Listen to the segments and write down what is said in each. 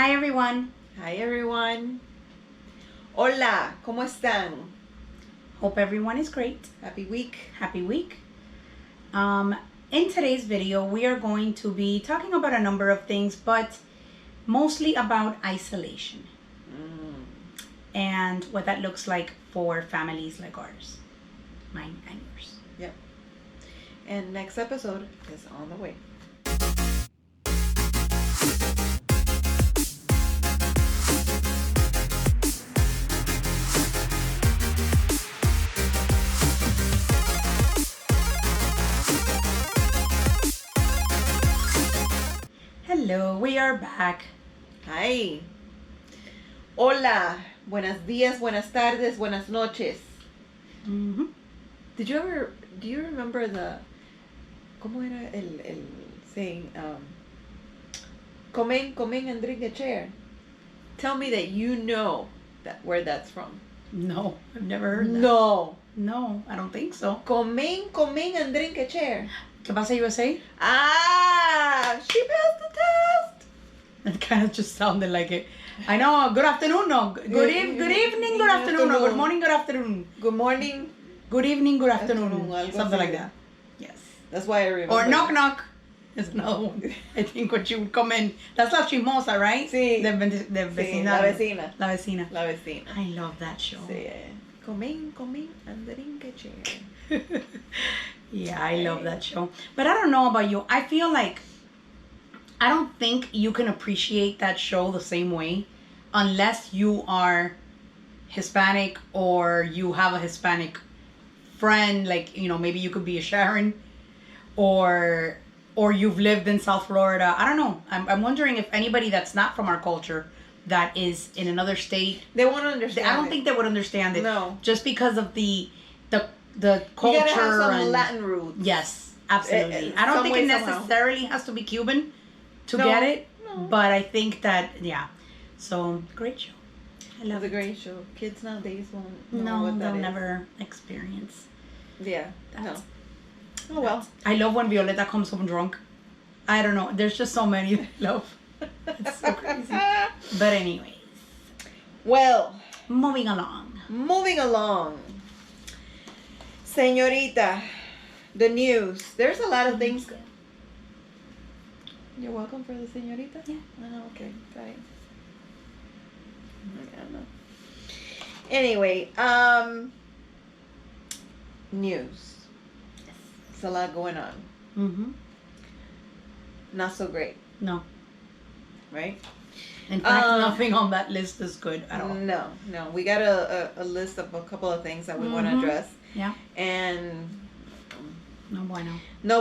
Hi everyone. Hi everyone. Hola, ¿cómo están? Hope everyone is great. Happy week. Happy week. In today's video, we are going to be talking about a number of things, but mostly about isolation and what that looks like for families like ours, mine and yours. Yep. And next episode is on the way. Hello, we are back. Hi. Hola. Buenos días, buenas tardes, buenas noches. Mm-hmm. Do you remember ¿cómo era el saying? Comen and drink a chair. Tell me that you know where that's from. No, I've never heard that. No, I don't think so. Comen and drink a chair. ¿Qué pasa, USA? Ah, she passed the test. That kind of just sounded like it. I know. Good afternoon. No. Good evening. Good afternoon. No. Good morning. Good afternoon. Good morning. Good evening. Good afternoon. Afternoon, Something like that. Yes. That's why I remember. Or knock knock. Is another one. I think what you would come in. That's La Chimosa, right? Sí. De Sí, vecina. la vecina. La vecina. La vecina. I love that show. Sí. Comen and drink a chair. Yeah, I love that show. But I don't know about you. I feel like I don't think you can appreciate that show the same way unless you are Hispanic or you have a Hispanic friend, like, you know, maybe you could be a Sharon or you've lived in South Florida. I don't know. I'm wondering if anybody that's not from our culture that is in another state, they won't understand. I don't think they would understand it. No. Just because of the culture. You gotta have some and Latin roots. Yes, absolutely. I don't think it necessarily has to be Cuban to get it. No. But I think that, yeah. So, great show. I love it. It's a great show. Kids nowadays won't know no, what that they'll is. never experience. Yeah. That's, no. Oh well. I love when Violeta comes home drunk. I don't know. There's just so many I love. It's so crazy. But anyways. Well. Moving along. Señorita, the news. There's a lot of things. You're welcome for the señorita? Yeah. Oh, okay. Fine. I don't know. Anyway, news. Yes. It's a lot going on. Mm-hmm. Not so great. No. Right? In fact, nothing on that list is good at all. No. We got a list of a couple of things that we want to address. Yeah. And no bueno. No.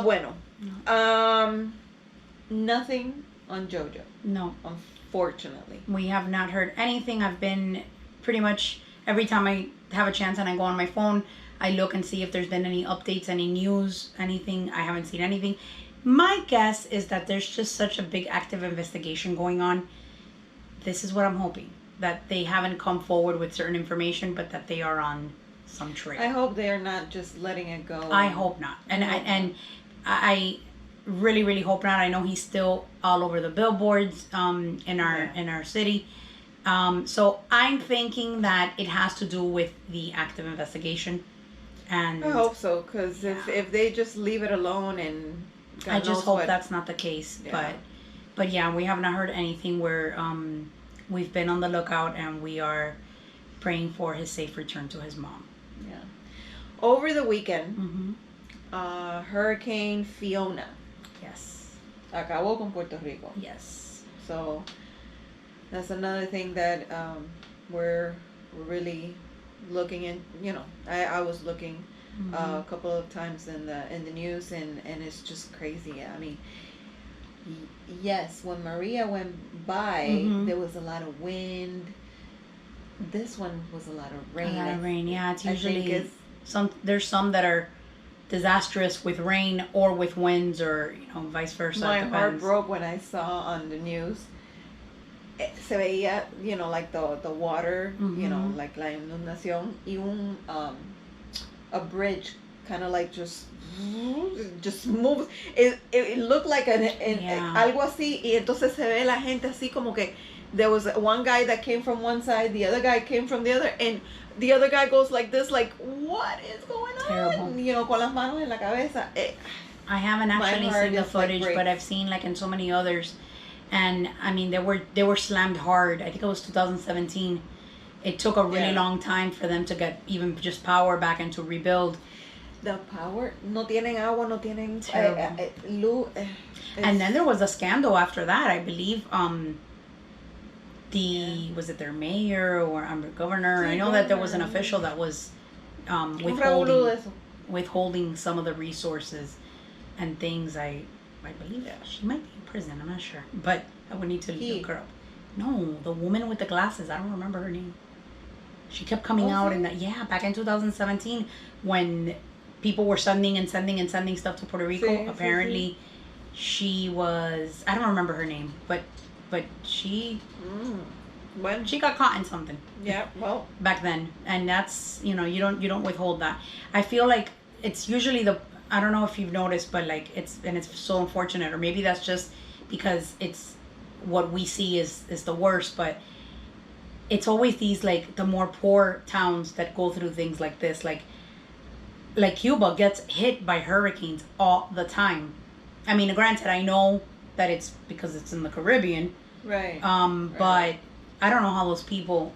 Nothing on JoJo. No. Unfortunately. We have not heard anything. I've been pretty much every time I have a chance and I go on my phone, I look and see if there's been any updates, any news, anything. I haven't seen anything. My guess is that there's just such a big active investigation going on. This is what I'm hoping. That they haven't come forward with certain information, but that they are on some trail. I hope they are not just letting it go. I hope not. And I really, really hope not. I know he's still all over the billboards in our city. So I'm thinking that it has to do with the active investigation. And I hope so, because if they just leave it alone and God I just hope what, that's not the case. Yeah. But yeah, we have not heard anything. Where we've been on the lookout and we are praying for his safe return to his mom. Yeah. Over the weekend, Hurricane Fiona. Yes. Acabó con Puerto Rico. Yes. So that's another thing that we're really looking in. You know, I was looking a couple of times in the news and it's just crazy. I mean, yes, when Maria went by, there was a lot of wind. This one was a lot of rain. A lot of rain, yeah. It's usually there's some that are disastrous with rain or with winds, or vice versa. My heart broke when I saw on the news. Se veía, like the water, like la inundación y a bridge kind of like just moves. It looked like algo así, y entonces se ve la gente así como que there was one guy that came from one side, the other guy came from the other, and the other guy goes like this, like, what is going on? Terrible. You know, con las manos en la cabeza. I haven't actually seen the footage, like, but I've seen like in so many others, and I mean they were slammed hard. I think it was 2017. It took a really long time for them to get even just power back and to rebuild. The power, no tienen agua, no tienen luz. And then there was a scandal after that, I believe. Was it their mayor or governor? I know that there was an official that was withholding some of the resources and things. I believe she might be in prison. I'm not sure, but I would need to look her up. No, the woman with the glasses. I don't remember her name. She kept coming out in that back in 2017 when people were sending stuff to Puerto Rico. Apparently, she was, I don't remember her name, but she when she got caught in something. Yeah, well, back then, and that's you don't withhold that. I feel like it's usually I don't know if you've noticed, but like it's so unfortunate, or maybe that's just because it's what we see is the worst, but it's always these like the more poor towns that go through things like this, like Cuba gets hit by hurricanes all the time. I mean, granted, I know that it's because it's in the Caribbean, right? But I don't know how those people,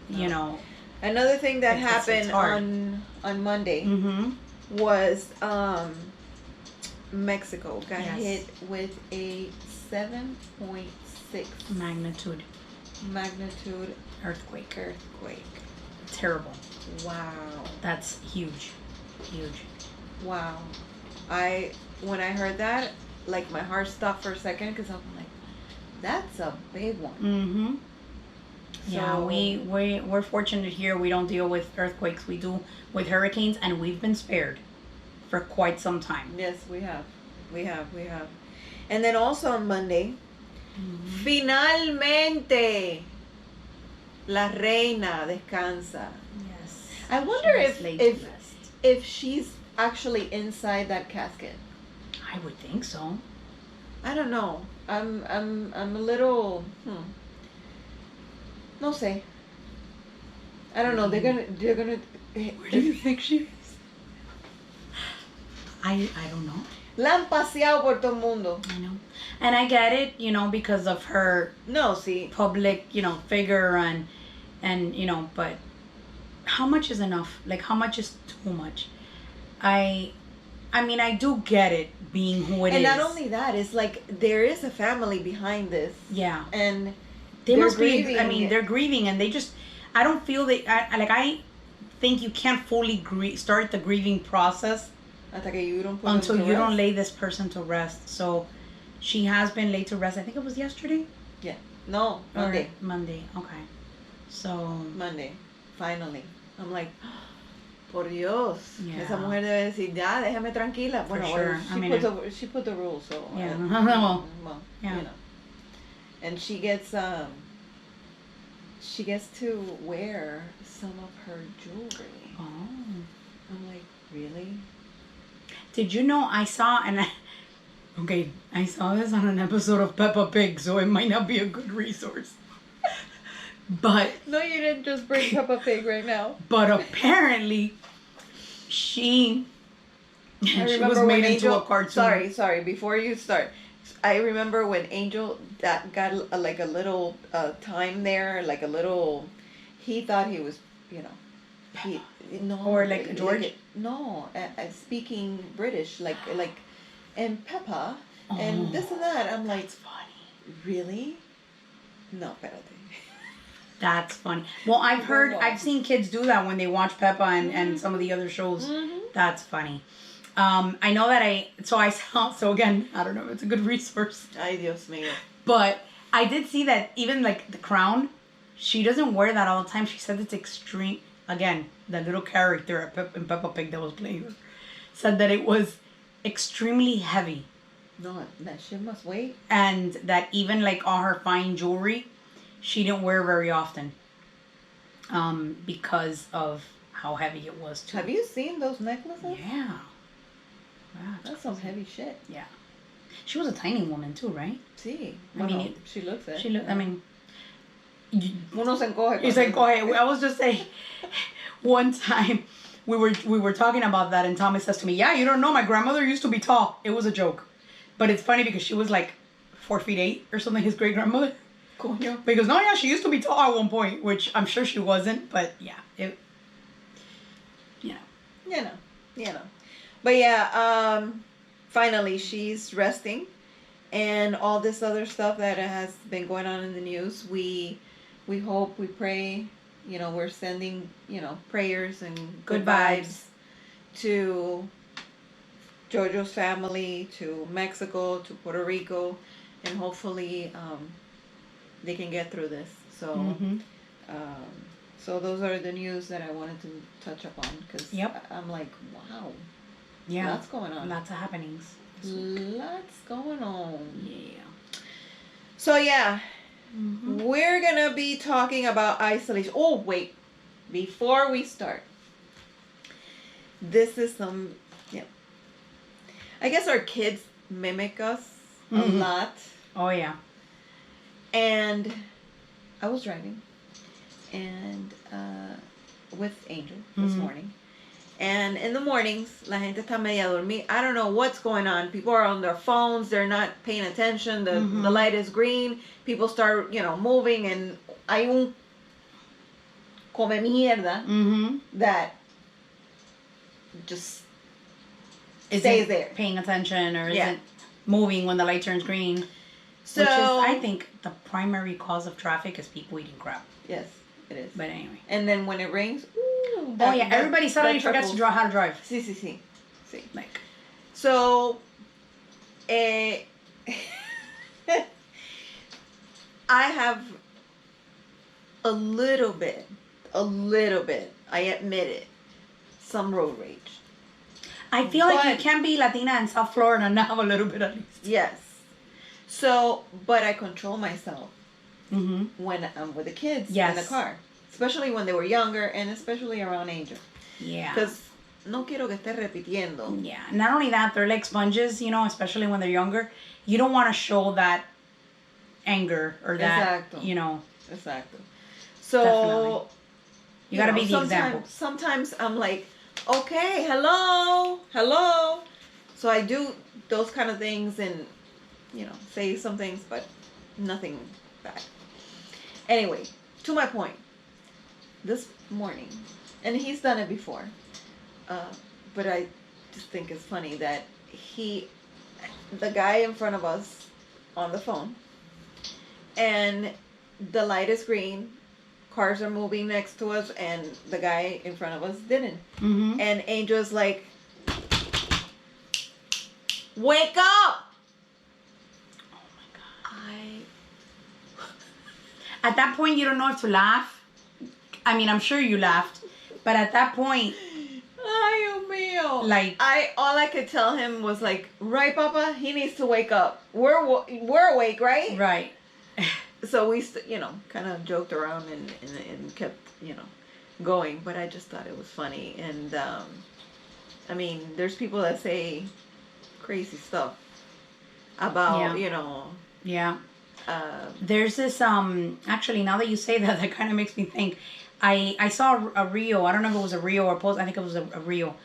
you know. Another thing that happened on Monday was Mexico got hit with a 7.6 magnitude earthquake. Terrible. Wow. That's huge. Wow. When I heard that, like my heart stopped for a second because I'm like, that's a big one. So, yeah, we're fortunate here. We don't deal with earthquakes. We do with hurricanes, and we've been spared for quite some time. Yes, we have. And then also on Monday, finalmente, la reina descansa. Yes. I wonder if she's actually inside that casket. I would think so. I don't know. I'm a little no sé. I don't know. They're gonna. Where do you think she is? I don't know. La han paseado por todo el mundo. I know, and I get it, because of her public, figure and but how much is enough? Like, how much is too much? I mean, I do get it being who it is. And not only that, it's like there is a family behind this. Yeah. And they must grieving. I mean, they're grieving, and they just, I don't feel I think you can't fully start the grieving process until you don't lay this person to rest. So she has been laid to rest. I think it was yesterday. Yeah. No, Monday. Monday. Okay. So Monday. Finally. I'm like, por Dios. Yeah. Esa mujer debe decir, ya, déjame tranquila. Bueno, sure. She put the rules, so. Yeah. Well, yeah. And she gets to wear some of her jewelry. Oh. I'm like, really? Did you know I saw this on an episode of Peppa Pig, so it might not be a good resource. But no, you didn't just bring Peppa Pig right now. But apparently, she was made into a cartoon. Sorry. Before you start, I remember when Angel that got like a little time there, like a little. He thought he was, or like George. Speaking British, like and Peppa and this and that. I'm like, that's funny. Really? No, espérate. That's funny. Well, I've seen kids do that when they watch Peppa and some of the other shows. Mm-hmm. That's funny. I know that so again, I don't know if it's a good resource. Ay, Dios mío. But I did see that even like the crown, she doesn't wear that all the time. She said it's extreme. Again, the little character in Peppa Pig that was playing her said that it was extremely heavy. No, that shit must weigh. And that even like all her fine jewelry, she didn't wear very often, because of how heavy it was too. Have you seen those necklaces? Yeah. Wow, That's some heavy shit. Yeah. She was a tiny woman too, right? Sí. I mean, she looks it. She looked. I mean, Uno se encoge. You se encoge. I was just saying, one time we were talking about that, and Thomas says to me, "Yeah, you don't know. My grandmother used to be tall." It was a joke, but it's funny because she was like 4'8" or something. His great grandmother. Coño. Because no, yeah, she used to be tall at one point, which I'm sure she wasn't, but yeah, it. You know. But yeah, finally she's resting, and all this other stuff that has been going on in the news. We hope, we pray. We're sending prayers and good vibes to Jojo's family, to Mexico, to Puerto Rico, and hopefully they can get through this. So, so those are the news that I wanted to touch upon because I'm like, wow, lots going on, lots of happenings, lots going on. Yeah. So yeah, we're gonna be talking about isolation. Oh wait, before we start, this is some. I guess our kids mimic us a lot. Oh yeah. And I was driving, and with Angel this morning. And in the mornings, la gente está media dormida. I don't know what's going on. People are on their phones. They're not paying attention. The light is green. People start, moving, and hay un come mierda that just stays there. Paying attention or isn't moving when the light turns green. So, which is, I think, the primary cause of traffic is people eating crap. Yes, it is. But anyway. And then when it rains, everybody suddenly forgets to how to drive. Sí. Like. So, I have a little bit, I admit it, some road rage. I feel like you can be Latina in South Florida and have a little bit at least. Yes. So, but I control myself when I'm with the kids in the car. Especially when they were younger and especially around Angel. Yeah. Because no quiero que esté repitiendo. Yeah. Not only that, they're like sponges, especially when they're younger. You don't want to show that anger or that, Exacto. So, definitely. You got to be the example. Sometimes I'm like, okay, hello. So I do those kind of things and, say some things, but nothing bad. Anyway, to my point. This morning, and he's done it before, but I just think it's funny that the guy in front of us on the phone, and the light is green, cars are moving next to us, and the guy in front of us didn't. And Angel's like, wake up! Oh my God. At that point, you don't know if to laugh. I mean, I'm sure you laughed, but at that point, ay, Dios mío. Like, all I could tell him was like, right, Papa, he needs to wake up. We're awake, right? Right. So we, kind of joked around and kept, going. But I just thought it was funny. And, I mean, there's people that say crazy stuff about, Yeah. There's this, actually, now that you say that, that kind of makes me think. I saw a reel, I don't know if it was a reel or a post, I think it was a reel,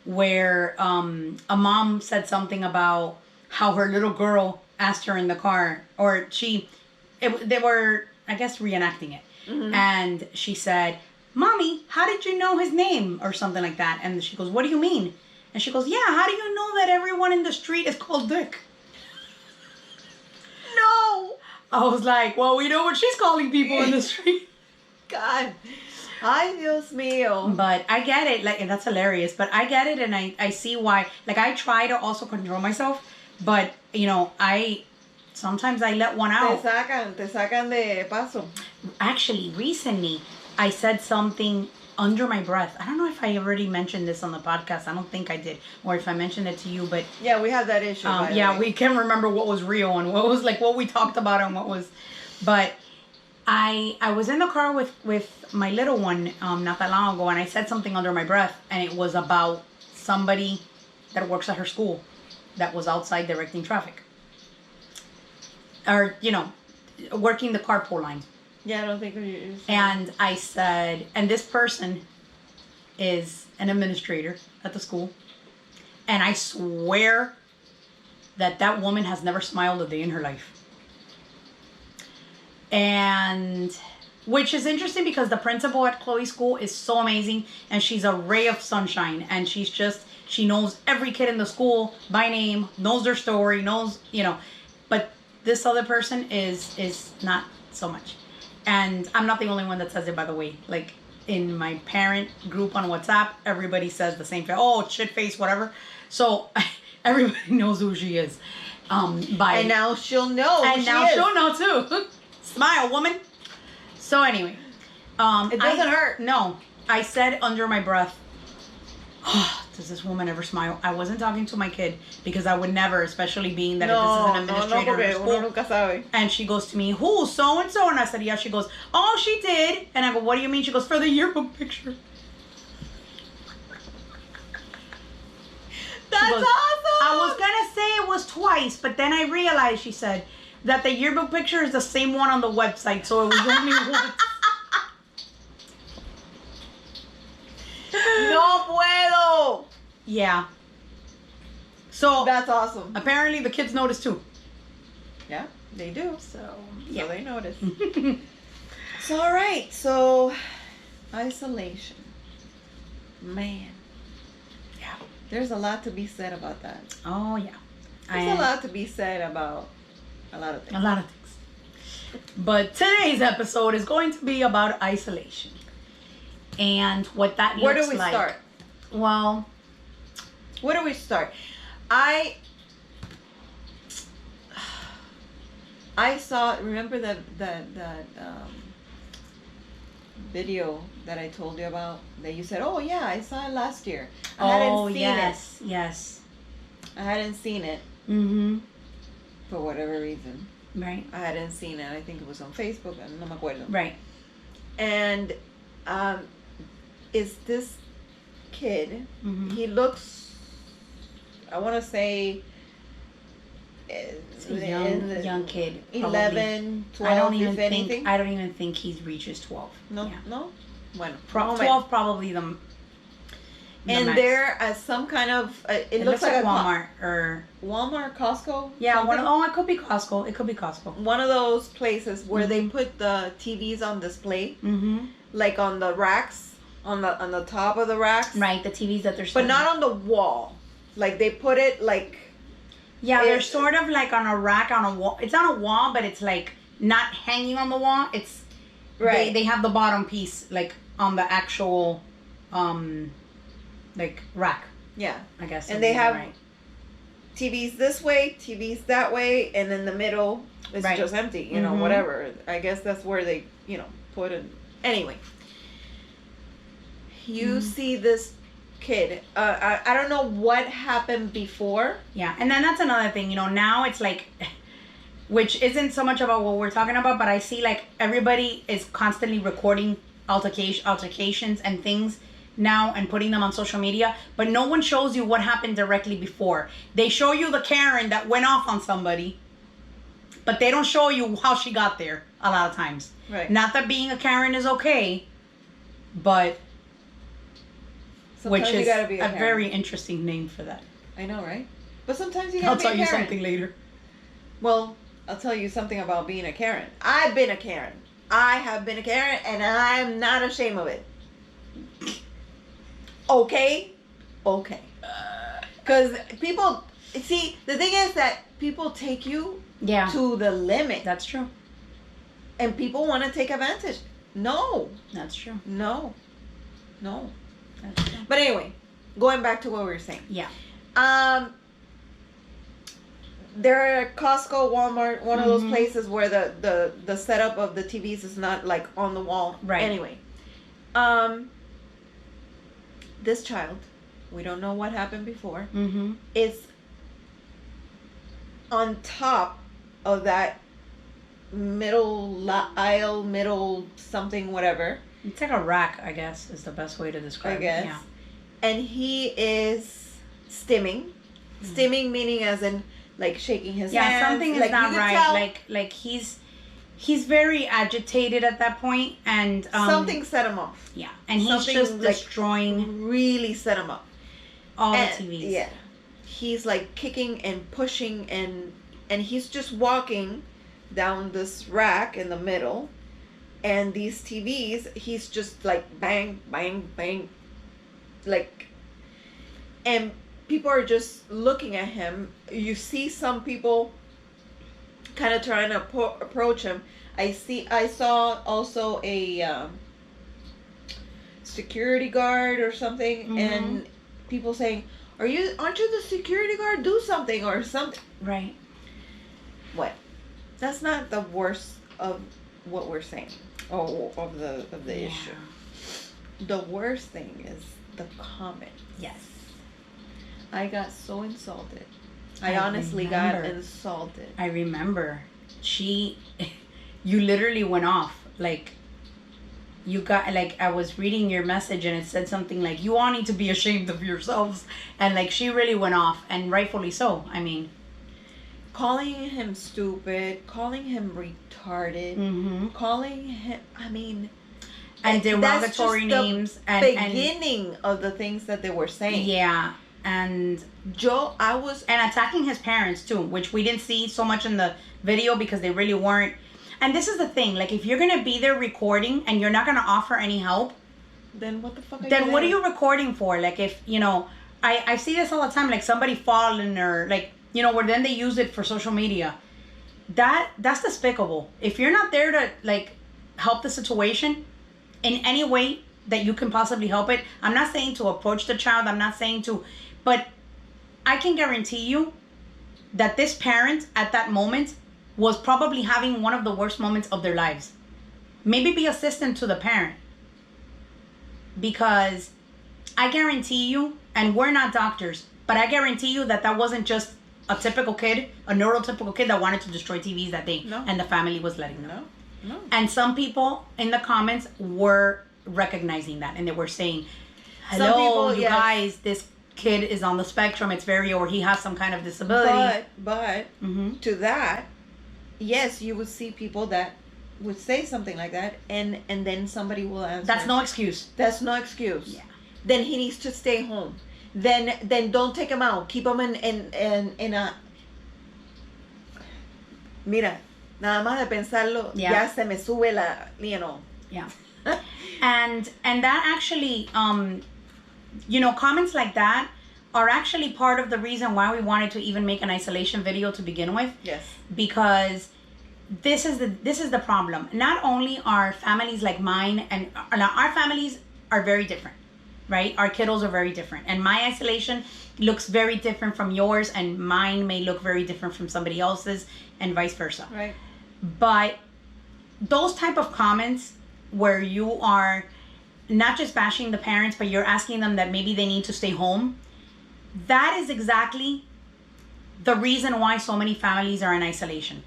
where a mom said something about how her little girl asked her in the car, or they were, I guess, reenacting it. And she said, Mommy, how did you know his name? Or something like that. And she goes, what do you mean? And she goes, yeah, how do you know that everyone in the street is called Dick? No! I was like, well, we know what she's calling people in the street. God. Ay, Dios mío. But I get it. Like, and that's hilarious. But I get it, and I see why. Like, I try to also control myself. But, sometimes I let one out. Te sacan de paso. Actually, recently, I said something under my breath. I don't know if I already mentioned this on the podcast. I don't think I did. Or if I mentioned it to you, but... Yeah, we had that issue. We can't remember what was real and what was, like, what we talked about and what was... But I was in the car with my little one not that long ago, and I said something under my breath, and it was about somebody that works at her school that was outside directing traffic, or working the carpool line. Yeah, I don't think you. And I said, and this person is an administrator at the school, and I swear that woman has never smiled a day in her life. And which is interesting because the principal at Chloe's school is so amazing, and she's a ray of sunshine, and she knows every kid in the school by name, knows their story, knows, but this other person is not so much. And I'm not the only one that says it, by the way. Like, in my parent group on WhatsApp, everybody says the same thing. Oh, shit face, whatever. So everybody knows who she is. And now she'll know. And now she'll know too. Smile, woman. So anyway, it doesn't hurt. No, I said under my breath, oh, does this woman ever smile? I wasn't talking to my kid because I would never, especially being that this is an administrator at school. Nunca sabe. And she goes to me, who, so and so? And I said, yeah. She goes, oh, she did. And I go, what do you mean? She goes, for the yearbook picture. That's goes, awesome. I was gonna say it was twice, but then I realized, she said, that the yearbook picture is the same one on the website, so it was only once. No puedo. Yeah. So that's awesome. Apparently the kids notice too. Yeah, they do. So they notice. So all right. So isolation. Man. Yeah. There's a lot to be said about that. Oh yeah. There's a lot to be said about a lot of things. A lot of things. But today's episode is going to be about isolation. And what that looks like. Where do we start? Well, where do we start? I saw, remember that video that I told you about, that you said, oh yeah, I saw it last year. I hadn't seen yes, it. yes. I hadn't seen it. Mm-hmm. For whatever reason. Right. I hadn't seen it. I think it was on Facebook. No me acuerdo. Right. And is this kid, he looks, I want to say, it's a young kid. 11, 12, if anything. I don't even think he reaches 12. No, yeah. no? Bueno. 12 probably the and max. there as some kind of, it looks like a Walmart or Walmart, Costco. Yeah, it could be Costco. It could be Costco. One of those places where they put the TVs on display, like on the racks, on the top of the racks. Right, the TVs that they're. But not on the wall. Like they put it like. Yeah, they're sort of like on a rack on a wall. It's on a wall, but it's like not hanging on the wall. It's right. They have the bottom piece like on the actual, like rack. Yeah, I guess. And they have TVs this way, TVs that way, and in the middle it's just empty. You know, whatever. I guess that's where they, put it. Anyway, you see this kid. I don't know what happened before. Yeah, and then that's another thing. Now it's like, which isn't so much about what we're talking about, but I see like everybody is constantly recording altercations and things now and putting them on social media, but no one shows you what happened directly before. They show you the Karen that went off on somebody, but they don't show you how she got there a lot of times. Right. Not that being a Karen is okay, but sometimes which is gotta be a very interesting name for that. I know, right? But sometimes you gotta be a Karen. I'll tell you something later. Well, I'll tell you something about being a Karen. I've been a Karen. I have been a Karen, and I'm not ashamed of it. Okay? Okay. Because people, see, the thing is that people take you to the limit. That's true. And people want to take advantage. No. That's true. No. That's true. But anyway, going back to what we were saying. Yeah. There are Costco, Walmart, one of those places where the setup of the TVs is not like on the wall. Right. Anyway. This child, we don't know what happened before, is on top of that aisle, middle something, whatever. It's like a rack, I guess, is the best way to describe I guess. it. Yeah. And he is stimming. Stimming meaning as in like shaking his hands. Yeah, something is like, not you can right. tell Like he's very agitated at that point, and something set him off. Yeah, and he's Something, just like, destroying really set him up. all the And, TVs. yeah, he's like kicking and pushing, and he's just walking down this rack in the middle, and these TVs, he's just like bang, bang, bang, like, and people are just looking at him. You see some people kind of trying to approach him. I saw also a security guard or something, Mhm. and people saying, aren't you the security guard? Do something or something. Right. What? That's not the worst of what we're saying. Of the Yeah. issue. The worst thing is the comment. Yes. I got so insulted. I I honestly got remember. insulted. I remember you literally went off. Like, you got, like, I was reading your message and it said something like, you all need to be ashamed of yourselves. And, like, she really went off, and rightfully so. I mean, Calling him stupid, calling him retarded, mm-hmm. calling him, I mean, And that's derogatory just names. the And beginning of the things that they were saying. yeah. And attacking his parents too, which we didn't see so much in the video because they really weren't. And this is the thing, like, if you're gonna be there recording and you're not gonna offer any help, then what the fuck are then you what there? are you recording for? Like, if, you know, I see this all the time, like somebody falling, or like, you know, where then they use it for social media. That's despicable. If you're not there to, like, help the situation in any way that you can possibly help it, I'm not saying to approach the child, I'm not saying to, but I can guarantee you that this parent at that moment was probably having one of the worst moments of their lives. Maybe be assistant to the parent. Because I guarantee you, and we're not doctors, but I guarantee you that wasn't just a typical kid, a neurotypical kid that wanted to destroy TVs that day. No. And the family was letting them. No. And some people in the comments were recognizing that, and they were saying, hello, Some people, you yes. guys, this kid is on the spectrum, or he has some kind of disability. But Mm-hmm. to that, yes, you would see people that would say something like that, and then somebody will answer. That's no excuse. That's no excuse. Yeah. Then he needs to stay home. Then don't take him out. Keep him in a. Mira, nada más de pensarlo, Yeah. ya se me sube la, you know. Yeah. and that actually, you know, comments like that are actually part of the reason why we wanted to even make an isolation video to begin with. Yes. Because this is the problem. Not only are families like mine, and our families are very different, right? Our kiddos are very different, and my isolation looks very different from yours, and mine may look very different from somebody else's, and vice versa. Right. But those type of comments where you are not just bashing the parents, but you're asking them that maybe they need to stay home, that is exactly the reason why so many families are in isolation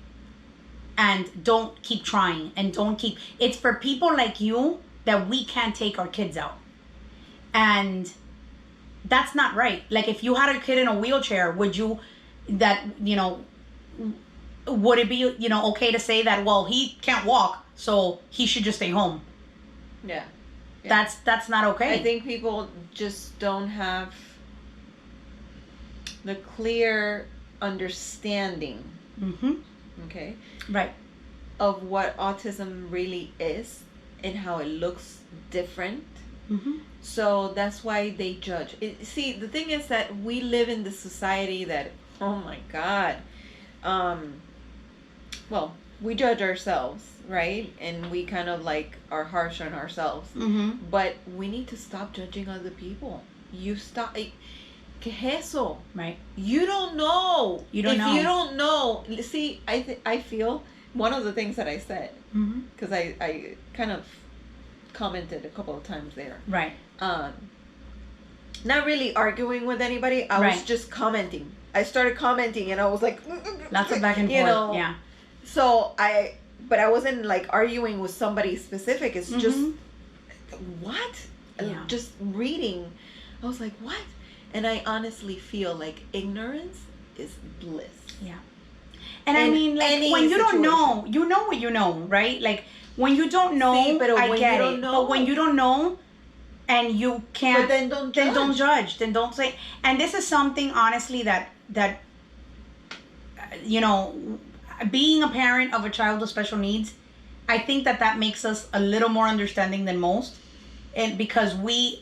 and don't keep trying, and it's for people like you that we can't take our kids out. And that's not right. Like, if you had a kid in a wheelchair, would it be, you know, okay to say that, well, he can't walk, so he should just stay home? Yeah. That's not okay. I think people just don't have the clear understanding, Mm-hmm. okay, Right. of what autism really is and how it looks different. Mm-hmm. So that's why they judge. See, the thing is that we live in this society that, oh my God, well, we judge ourselves, right? And we kind of like are harsh on ourselves. Mm-hmm. But we need to stop judging other people. You stop. ¿Qué es eso? Right. You don't know. You don't know. If you don't know, see, I feel one of the things that I said, Mm-hmm. because I kind of commented a couple of times there. Right. Not really arguing with anybody. I was Right. just commenting. I started commenting, and I was like, Lots of back and you forth. know. Yeah. So but I wasn't like arguing with somebody specific. It's just what? Yeah. Just reading, I was like, what? And I honestly feel like ignorance is bliss. Yeah. And I In mean, like, any when you don't know, situation. you know what you know, right? Like, when you don't know, Sí, pero I when get you don't it. know- But when you don't know and you can't, But then don't judge. Then don't say. And this is something, honestly, that you know, being a parent of a child with special needs, I think that makes us a little more understanding than most. And because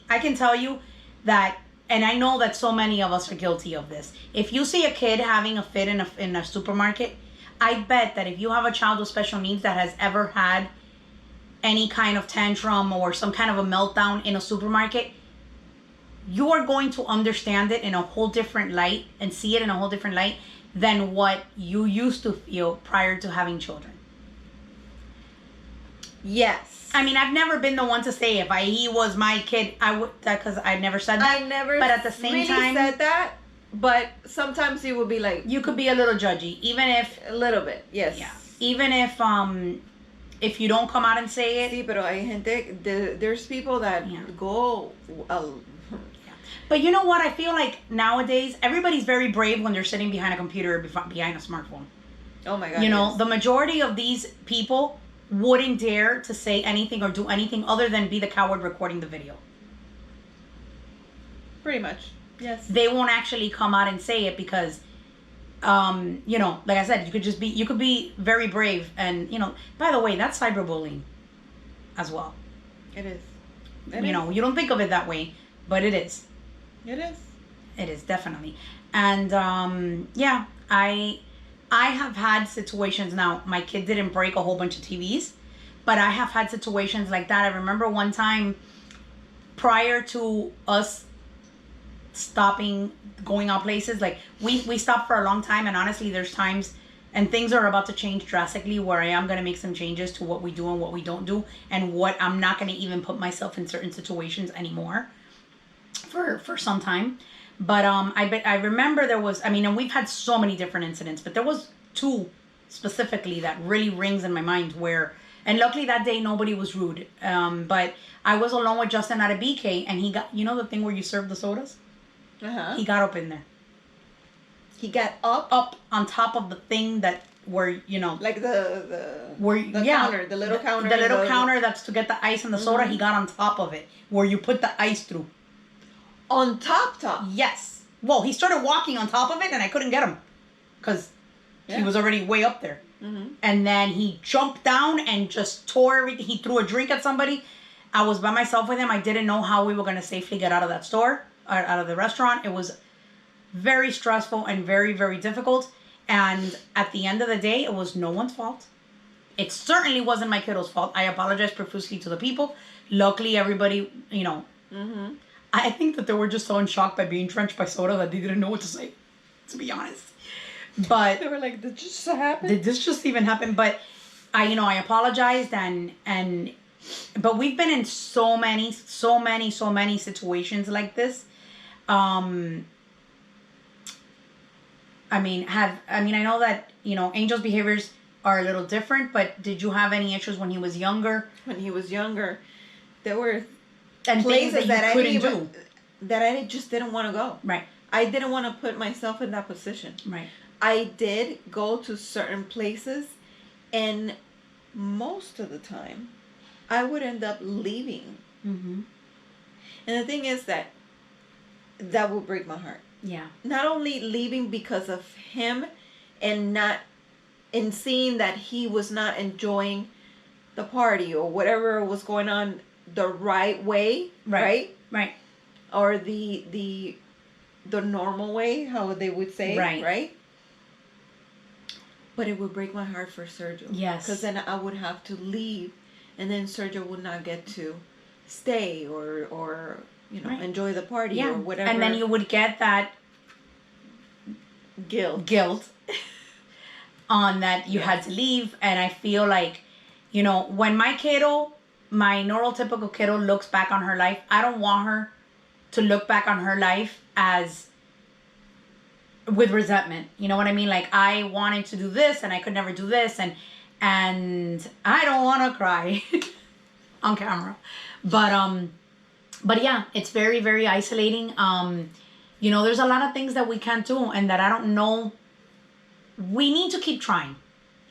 I can tell you that, and I know that so many of us are guilty of this. If you see a kid having a fit in a supermarket, I bet that if you have a child with special needs that has ever had any kind of tantrum or some kind of a meltdown in a supermarket, you are going to understand it in a whole different light and see it in a whole different light than what you used to feel prior to having children. Yes. I mean, I've never been the one to say if he was my kid, I would, because I never said that. I never But at the same really time, said that, but sometimes you would be like, you could be a little judgy, even if, a little bit, yes. yeah, even if you don't come out and say it. Sí, pero hay gente, there's people that go, But you know what? I feel like nowadays everybody's very brave when they're sitting behind a computer or behind a smartphone. oh my God. You know, yes. the majority of these people wouldn't dare to say anything or do anything other than be the coward recording the video. Pretty much. Yes. They won't actually come out and say it because, you know, like I said, you could be very brave. And, you know, by the way, that's cyberbullying as well. It is. You know, you don't think of it that way, but it is. It is. It is, definitely. And, yeah, I have had situations. Now, my kid didn't break a whole bunch of TVs, but I have had situations like that. I remember one time prior to us stopping going out places, like we stopped for a long time, and honestly, there's times and things are about to change drastically where I am going to make some changes to what we do and what we don't do, and what I'm not going to even put myself in certain situations anymore for some time. But I remember there was, I mean, and we've had so many different incidents, but there was two specifically that really rings in my mind where, and luckily that day nobody was rude. But I was alone with Justin at a BK, and he got, you know the thing where you serve the sodas? Uh-huh. He got up in there. He got up? Up on top of the thing that where, you know. Like the counter, the little counter. The little counter that's to get the ice and the soda, he got on top of it, where you put the ice through. On top? Yes. Well, he started walking on top of it, and I couldn't get him because he was already way up there. Mm-hmm. And then he jumped down and just tore everything. He threw a drink at somebody. I was by myself with him. I didn't know how we were going to safely get out of that store, out of the restaurant. It was very stressful and very, very difficult. And at the end of the day, it was no one's fault. It certainly wasn't my kiddo's fault. I apologize profusely to the people. Luckily, everybody, you know, I think that they were just so in shock by being drenched by soda that they didn't know what to say, to be honest. But they were like, did this just happen? Did this just even happen? But I apologized but we've been in so many situations like this. I know that, Angel's behaviors are a little different, but did you have any issues when he was younger? When he was younger, there were and places that I just didn't want to go. Right. I didn't want to put myself in that position. Right. I did go to certain places, and most of the time, I would end up leaving. Mm-hmm. And the thing is that would break my heart. Yeah. Not only leaving because of him, and seeing that he was not enjoying the party or whatever was going on the right way, right? Or the normal way, how they would say, right? But it would break my heart for Sergio. Yes. Because then I would have to leave, and then Sergio would not get to stay or enjoy the party or whatever. And then you would get that guilt on that you had to leave. And I feel like, when my neurotypical kiddo looks back on her life, I don't want her to look back on her life as with resentment. You know what I mean? Like, I wanted to do this and I could never do this. And and I don't want to cry on camera. But yeah, it's very, very isolating. There's a lot of things that we can't do and that I don't know. We need to keep trying.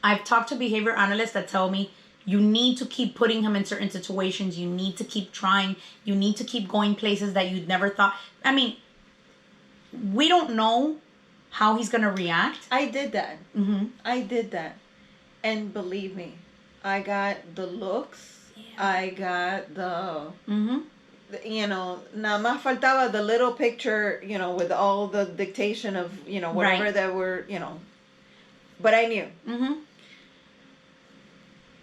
I've talked to behavior analysts that tell me you need to keep putting him in certain situations. You need to keep trying. You need to keep going places that you'd never thought. I mean, we don't know how he's going to react. I did that. Mm-hmm. I did that. And believe me, I got the looks. Yeah. I got the... Mm-hmm. Nada más faltaba the little picture, with all the dictation of, whatever right. that were, But I knew. Mm-hmm.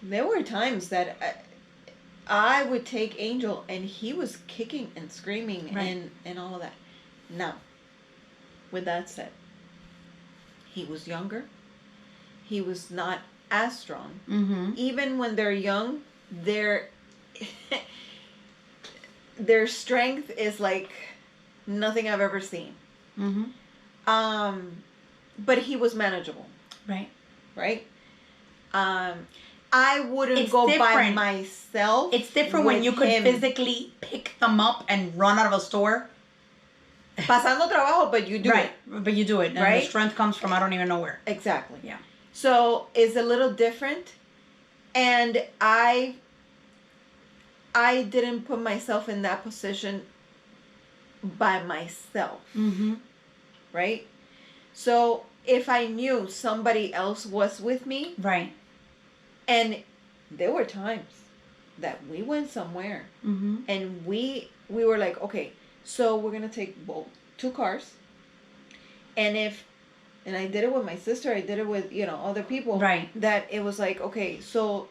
There were times that I would take Angel and he was kicking and screaming right. and all of that. Now, with that said, he was younger. He was not as strong. Mm-hmm. Even when they're young, their strength is like nothing I've ever seen. Mm-hmm. But he was manageable. Right. Right? I wouldn't go by myself. It's different when you could physically pick them up and run out of a store. Pasando trabajo, but you do it. But you do it. And the strength comes from I don't even know where. Exactly. Yeah. So it's a little different. And I didn't put myself in that position by myself. Mm-hmm. Right? So if I knew somebody else was with me. Right. And there were times that we went somewhere. Mm-hmm. And we were like, okay, so we're going to take two cars. And I did it with my sister, I did it with, other people. Right. That it was like, okay, so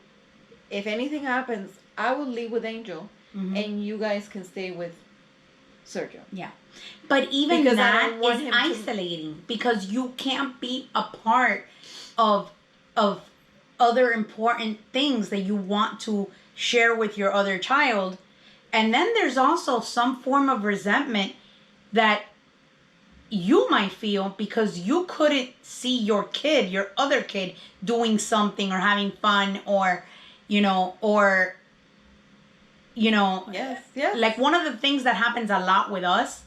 if anything happens, I will leave with Angel. Mm-hmm. And you guys can stay with Sergio. Yeah. But even because that is isolating because you can't be a part of other important things that you want to share with your other child. And then there's also some form of resentment that you might feel because you couldn't see your other kid doing something or having fun or. Yes. Like one of the things that happens a lot with us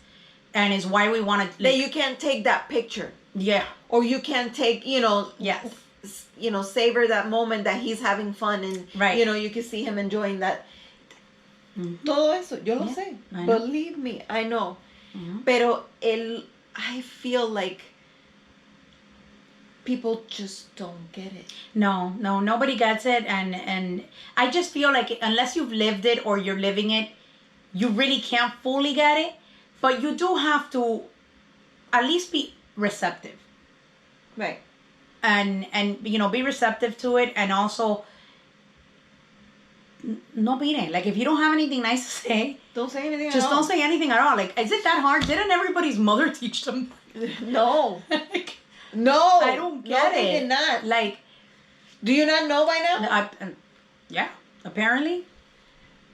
and is why we want to... that you can't take that picture. Yeah. Or you can't take, Yes. Savor that moment that he's having fun and, right. You can see him enjoying that. Mm-hmm. Todo eso, yo lo sé. Believe me, I know. Mm-hmm. Pero I feel like people just don't get it. No, nobody gets it. And I just feel like unless you've lived it or you're living it, you really can't fully get it. But you do have to at least be receptive. Right. And be receptive to it. And also, no mire. Like, if you don't have anything nice to say, don't say anything at all. Just don't say anything at all. Like, is it that hard? Didn't everybody's mother teach them? No. No. I don't get it. They did not. Like, do you not know by now? Yeah, apparently.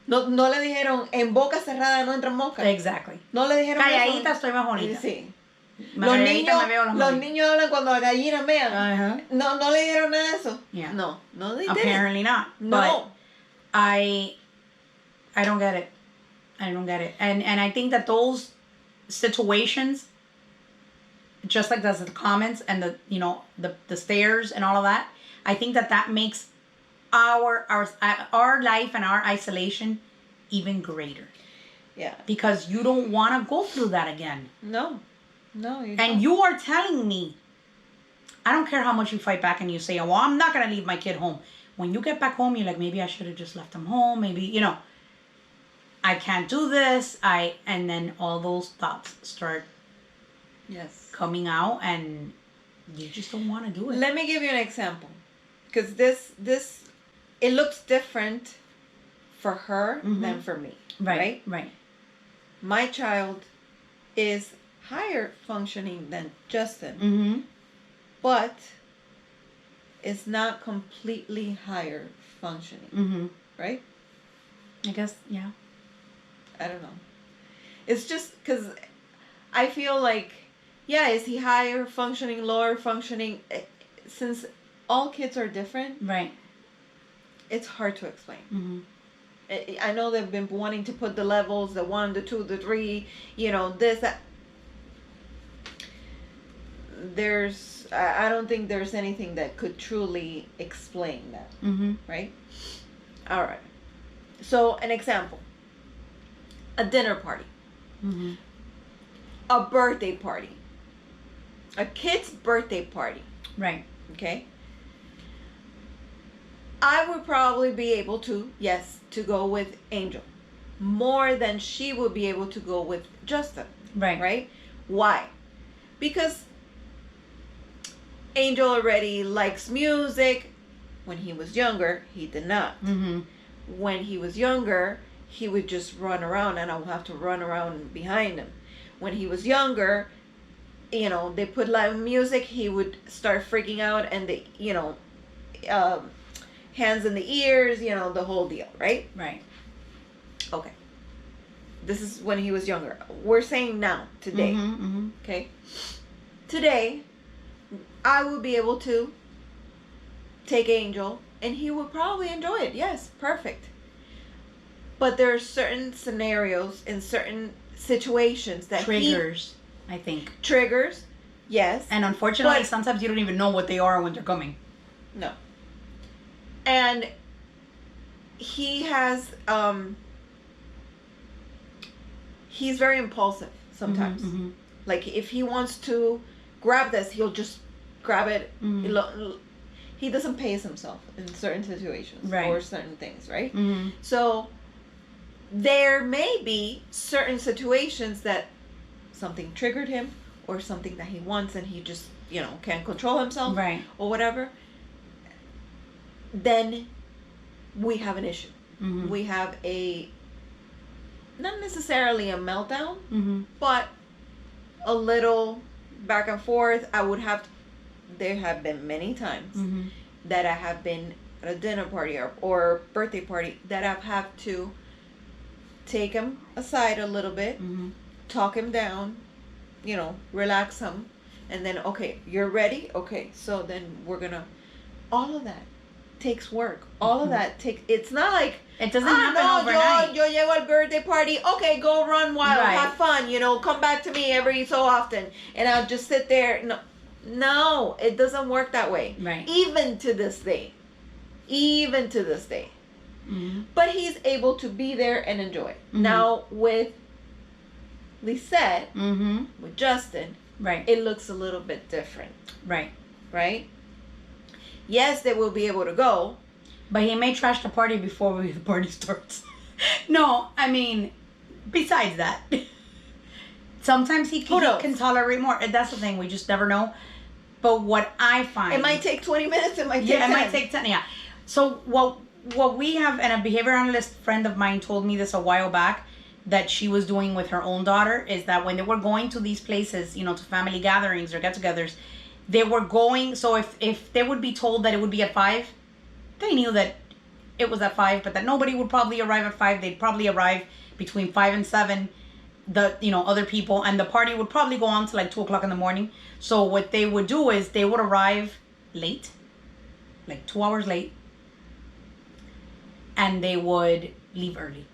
No le dijeron, en boca cerrada no entran moscas. Exactly. No le dijeron calladita estoy más bonita. Sí. Los niños hablan cuando las gallinas mean. Uh-huh. No le dijeron nada de eso. Yeah. No they didn't. Apparently not. No. But I don't get it. I don't get it. And I think that those situations, just like the comments and the stares and all of that, I think that makes our life and our isolation even greater. Yeah. Because you don't want to go through that again. No, you don't. And you are telling me, I don't care how much you fight back and you say, well, I'm not going to leave my kid home. When you get back home, you're like, maybe I should have just left him home. Maybe, I can't do this. And then all those thoughts start coming out and you just don't want to do it. Let me give you an example. Because this it looks different for her than for me. Right? My child is higher functioning than Justin. Mm-hmm. But it's not completely higher functioning. Mm-hmm. Right? I guess, yeah. I don't know. It's just because I feel like, is he higher functioning, lower functioning? Since all kids are different. Right. It's hard to explain. Mm-hmm. I know they've been wanting to put the levels, the 1, the 2, the 3, this, that. I don't think there's anything that could truly explain that. Mm-hmm. Right? All right. So, an example. A dinner party. Mm-hmm. A birthday party. A kid's birthday party. Right. Okay? I would probably be able to go with Angel more than she would be able to go with Justin. Right. Right? Why? Because Angel already likes music. When he was younger, he did not. Mm-hmm. When he was younger, he would just run around and I would have to run around behind him. When he was younger, they put live music, he would start freaking out and hands in the ears, the whole deal, right? Right. Okay. This is when he was younger. We're saying now, today. Mm-hmm. Mm-hmm. Okay? Today, I would be able to take Angel and he would probably enjoy it. Yes, perfect. But there are certain scenarios and certain situations that triggers, I think. Triggers, yes. And unfortunately, sometimes you don't even know what they are when they're coming. No. And he has, he's very impulsive sometimes. Mm-hmm, mm-hmm. Like if he wants to grab this, he'll just grab it. Mm-hmm. He doesn't pace himself in certain situations or certain things, right? Mm-hmm. So there may be certain situations that something triggered him or something that he wants and he just, can't control himself or whatever. Then we have an issue. Mm-hmm. We have not necessarily a meltdown, mm-hmm. but a little back and forth. There have been many times mm-hmm. that I have been at a dinner party or birthday party that I've had to take him aside a little bit, mm-hmm. talk him down, relax him, and then, okay, you're ready? Okay, so then we're gonna, all of that takes work. All of that it's not like, it doesn't happen overnight. Yo llego al birthday party, okay, go run wild, have fun, come back to me every so often, and I'll just sit there. No, it doesn't work that way. Right. Even to this day. Mm-hmm. But he's able to be there and enjoy. Mm-hmm. Now with Lisette, mm-hmm. with Justin, it looks a little bit different. Right? Yes, they will be able to go. But he may trash the party before the party starts. No, I mean, besides that, sometimes he can tolerate more. That's the thing, we just never know. But what I find... It might take 20 minutes, it might take 10. It might take 10, yeah. So what we have, and a behavior analyst friend of mine told me this a while back, that she was doing with her own daughter, is that when they were going to these places, to family gatherings or get-togethers, they were going, so if they would be told that it would be at 5, they knew that it was at 5, but that nobody would probably arrive at 5. They'd probably arrive between 5 and 7, other people, and the party would probably go on to like 2 o'clock in the morning. So what they would do is they would arrive late, like 2 hours late, and they would leave early.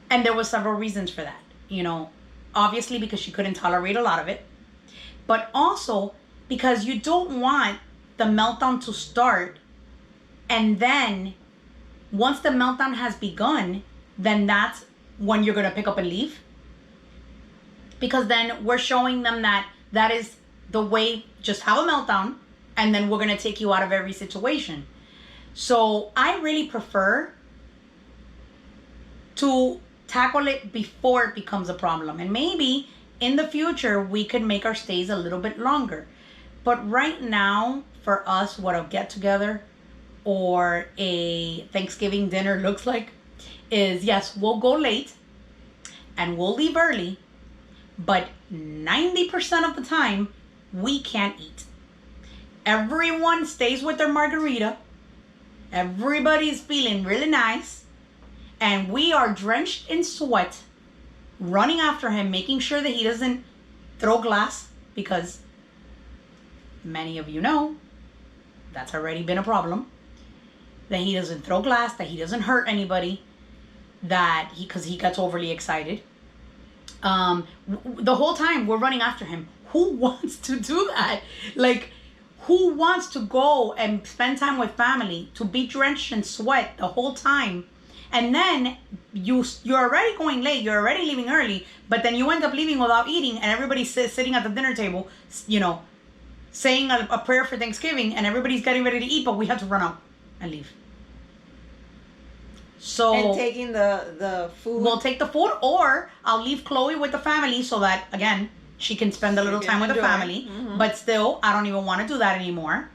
And there was several reasons for that. Obviously because she couldn't tolerate a lot of it, but also because you don't want the meltdown to start, and then once the meltdown has begun, then that's when you're going to pick up and leave. Because then we're showing them that is the way, just have a meltdown, and then we're going to take you out of every situation. So I really prefer to tackle it before it becomes a problem. And maybe in the future, we could make our stays a little bit longer. But right now, for us, what a get-together or a Thanksgiving dinner looks like is, yes, we'll go late and we'll leave early, but 90% of the time, we can't eat. Everyone stays with their margarita. Everybody's feeling really nice. And we are drenched in sweat, running after him, making sure that he doesn't throw glass, because many of you know, that's already been a problem. That he doesn't throw glass, that he doesn't hurt anybody, that because he gets overly excited. The whole time we're running after him. Who wants to do that? Like, who wants to go and spend time with family, to be drenched in sweat the whole time? And then you're already going late, you're already leaving early, but then you end up leaving without eating, and everybody's sitting at the dinner table, saying a prayer for Thanksgiving, and everybody's getting ready to eat, but we have to run out and leave. So and taking the food. We'll take the food, or I'll leave Chloe with the family so that, again, she can spend a little time with the family. Mm-hmm. But still, I don't even want to do that anymore.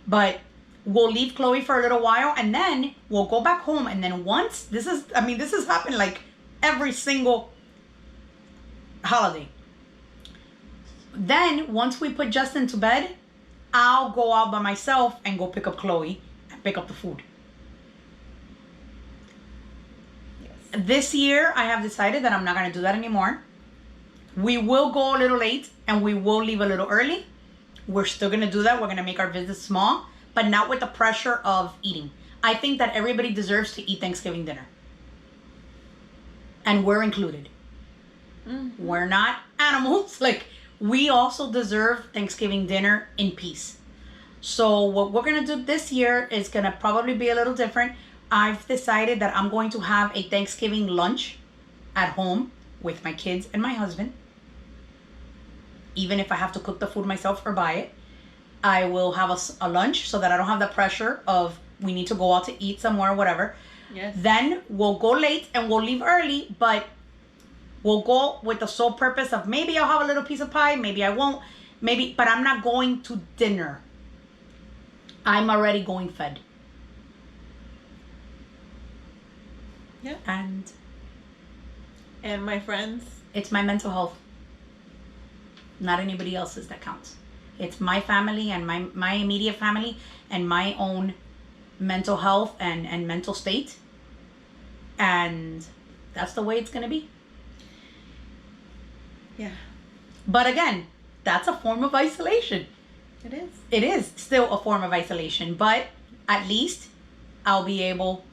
But we'll leave Chloe for a little while, and then we'll go back home. And then once, this has happened like every single holiday. Then once we put Justin to bed, I'll go out by myself and go pick up Chloe and pick up the food. Yes. This year, I have decided that I'm not going to do that anymore. We will go a little late and we will leave a little early. We're still going to do that. We're going to make our visit small, but not with the pressure of eating. I think that everybody deserves to eat Thanksgiving dinner. And we're included. Mm-hmm. We're not animals. Like, we also deserve Thanksgiving dinner in peace. So what we're going to do this year is going to probably be a little different. I've decided that I'm going to have a Thanksgiving lunch at home with my kids and my husband. Even if I have to cook the food myself or buy it, I will have a lunch so that I don't have the pressure of we need to go out to eat somewhere or whatever. Yes. Then we'll go late and we'll leave early, but we'll go with the sole purpose of maybe I'll have a little piece of pie, maybe I won't, but I'm not going to dinner. I'm already going fed. Yeah. And my friends, it's my mental health. Not anybody else's that counts. It's my family and my immediate family and my own mental health and mental state. And that's the way it's going to be. Yeah. But again, that's a form of isolation. It is. It is still a form of isolation, but at least I'll be able,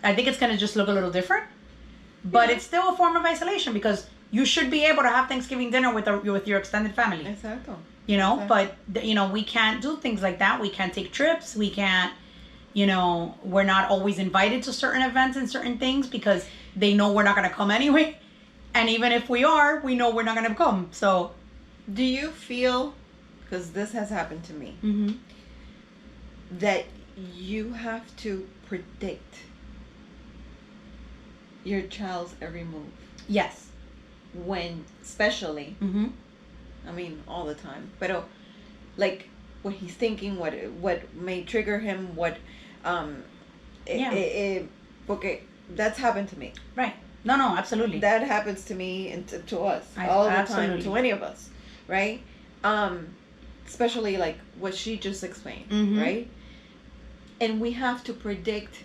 I think it's going to just look a little different, but it's still a form of isolation because you should be able to have Thanksgiving dinner with your extended family. Exactly. But we can't do things like that. We can't take trips. We can't, we're not always invited to certain events and certain things because they know we're not going to come anyway. And even if we are, we know we're not going to come. So do you feel, because this has happened to me, mm-hmm. that you have to predict your child's every move? Yes. When, especially, mm-hmm. I mean, all the time, but like what he's thinking, what may trigger him, okay, that's happened to me. Right. No, absolutely. That happens to me and to us all the time, to any of us, right? Especially like what she just explained, mm-hmm. right? And we have to predict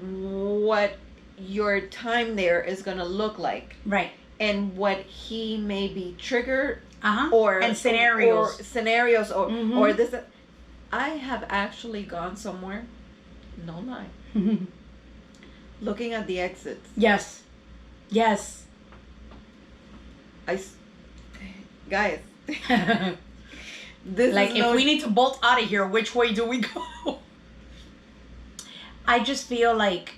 what your time there is going to look like, right? And what he may be triggered, and scenarios, mm-hmm. or this. I have actually gone somewhere, no lie, looking at the exits. Yes. Guys, this like if we need to bolt out of here, which way do we go? I just feel like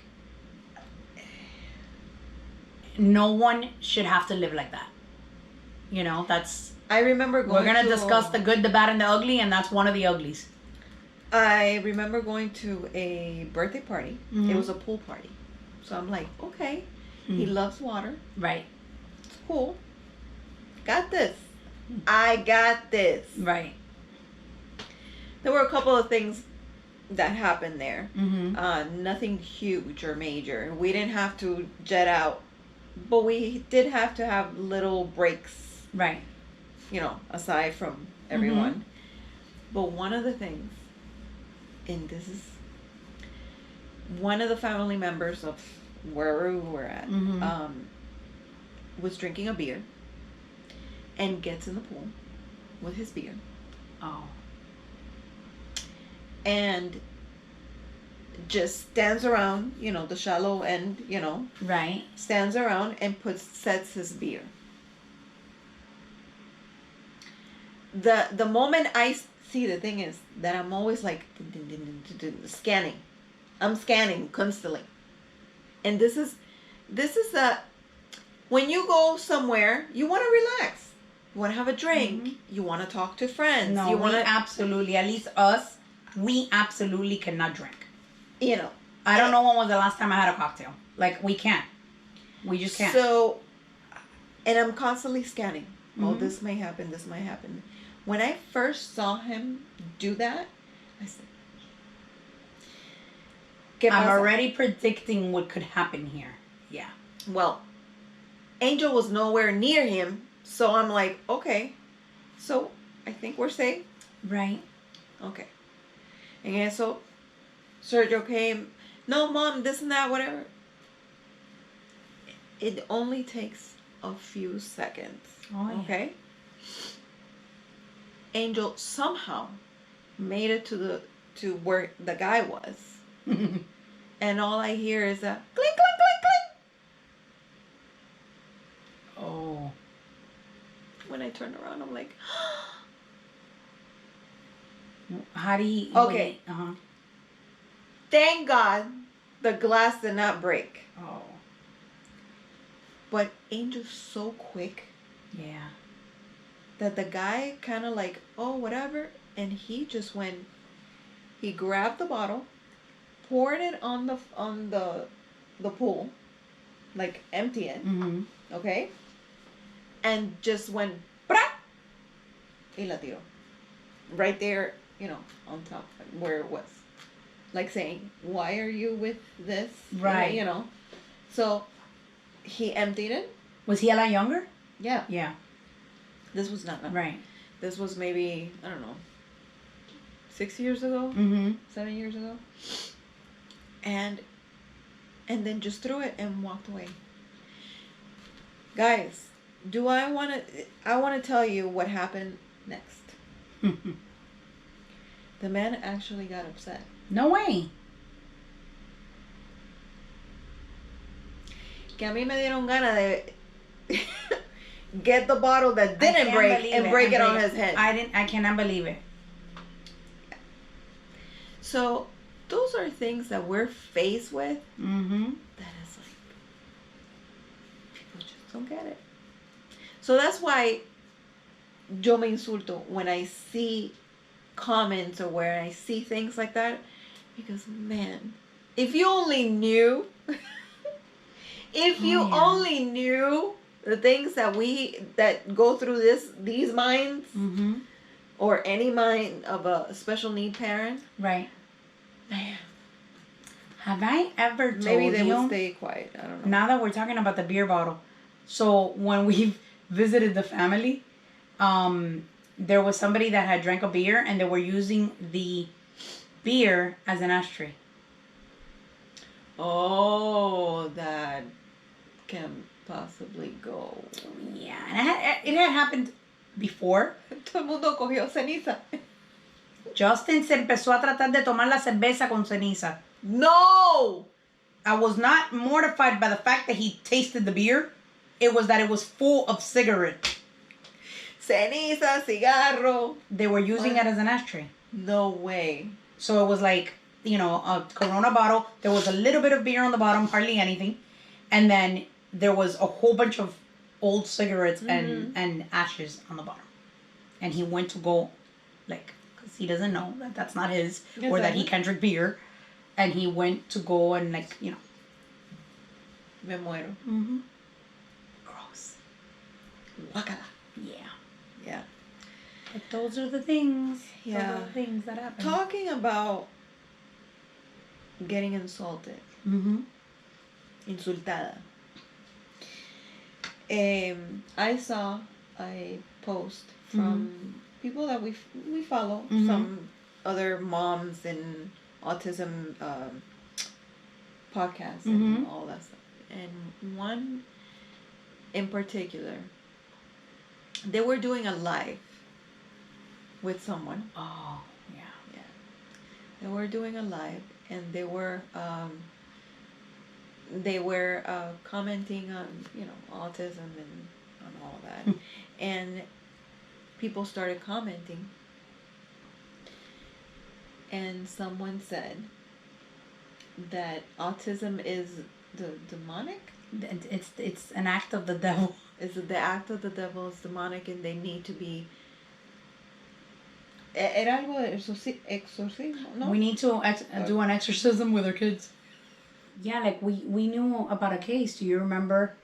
no one should have to live like that. That's... I remember going We're going to discuss the good, the bad, and the ugly, and that's one of the uglies. I remember going to a birthday party. Mm-hmm. It was a pool party. So I'm like, okay, he loves water. Right. It's cool. Got this. I got this. Right. There were a couple of things that happened there. Mm-hmm. Nothing huge or major. We didn't have to jet out. But we did have to have little breaks. Right. Aside from everyone. Mm-hmm. But one of the things, and this is one of the family members of wherever we were at, mm-hmm. Was drinking a beer and gets in the pool with his beer. Oh. And just stands around, the shallow end, Right. stands around and sets his beer. The moment I see, the thing is that I'm always like scanning. I'm scanning constantly. And this is a when you go somewhere, you want to relax. You want to have a drink. Mm-hmm. You want to talk to friends. No, you we absolutely, at least us, we absolutely cannot drink. I don't know when was the last time I had a cocktail. Like, we can't. We just can't. So, and I'm constantly scanning. Mm-hmm. Oh, this may happen. This might happen. When I first saw him do that, I said, I'm already predicting what could happen here. Yeah. Well, Angel was nowhere near him, so I'm like, okay, so I think we're safe. Right. Okay. And so Sergio came, no, Mom, this and that, whatever. It only takes a few seconds. Oh, yeah. Okay? Angel somehow made it to where the guy was. And all I hear is a clink, clink, clink, clink. Oh. When I turn around, I'm like, how do you... Okay. Thank God the glass did not break. Oh. But Angel's so quick. Yeah. That the guy kind of like, oh, whatever. And he just went, he grabbed the bottle, poured it on the pool, like empty it. Mm-hmm. Okay? And just went, ¡pra! Y la tiró. Right there, on top where it was. Like saying, why are you with this? Right. So he emptied it. Was he a lot younger? Yeah. Yeah. This was not. Right. This was maybe, I don't know, 6 years ago? Mm-hmm. 7 years ago? And then just threw it and walked away. Guys, I want to tell you what happened next. The man actually got upset. No way. Que a mí me dieron ganas de get the bottle that didn't break and break it on his head. I cannot believe it. So those are things that we're faced with. Mm-hmm. That is like, people just don't get it. So that's why yo me insulto when I see comments or where I see things like that, because man, if you only knew, only knew the things that go through these minds, mm-hmm. or any mind of a special need parent, right? Man, have I ever told maybe they you, would stay quiet. I don't know. Now that we're talking about the beer bottle, so when we visited the family, there was somebody that had drank a beer and they were using the beer as an ashtray. Oh, that can possibly go. Yeah, and it had happened before. Todo el mundo cogió ceniza. Justin se empezó a tratar de tomar la cerveza con ceniza. No! I was not mortified by the fact that he tasted the beer. It was that it was full of cigarette. Ceniza, cigarro. They were using it as an ashtray. No way. So it was like, a Corona bottle. There was a little bit of beer on the bottom, hardly anything. And then there was a whole bunch of old cigarettes and ashes on the bottom. And he went to go, because he doesn't know that that's not his, exactly. Or that he can't drink beer. And he went to go and, Me muero. Mm-hmm. Gross. Guacala. Yeah. But those are the things. Yeah. Those are the things that happen. Talking about getting insulted. Mm-hmm. Insultada. I saw a post from people that we follow, some other moms and autism podcasts and all that stuff. And one in particular, they were doing a live with someone. Oh, yeah. Yeah. They were doing a live, and they were commenting on, autism and on all that, and people started commenting, and someone said that autism is the demonic. It's an act of the devil. Is the act of the devil, is demonic, and they need to be. Era algo de exorcismo, ¿no? We need to do an exorcism with our kids. Yeah, like we knew about a case. Do you remember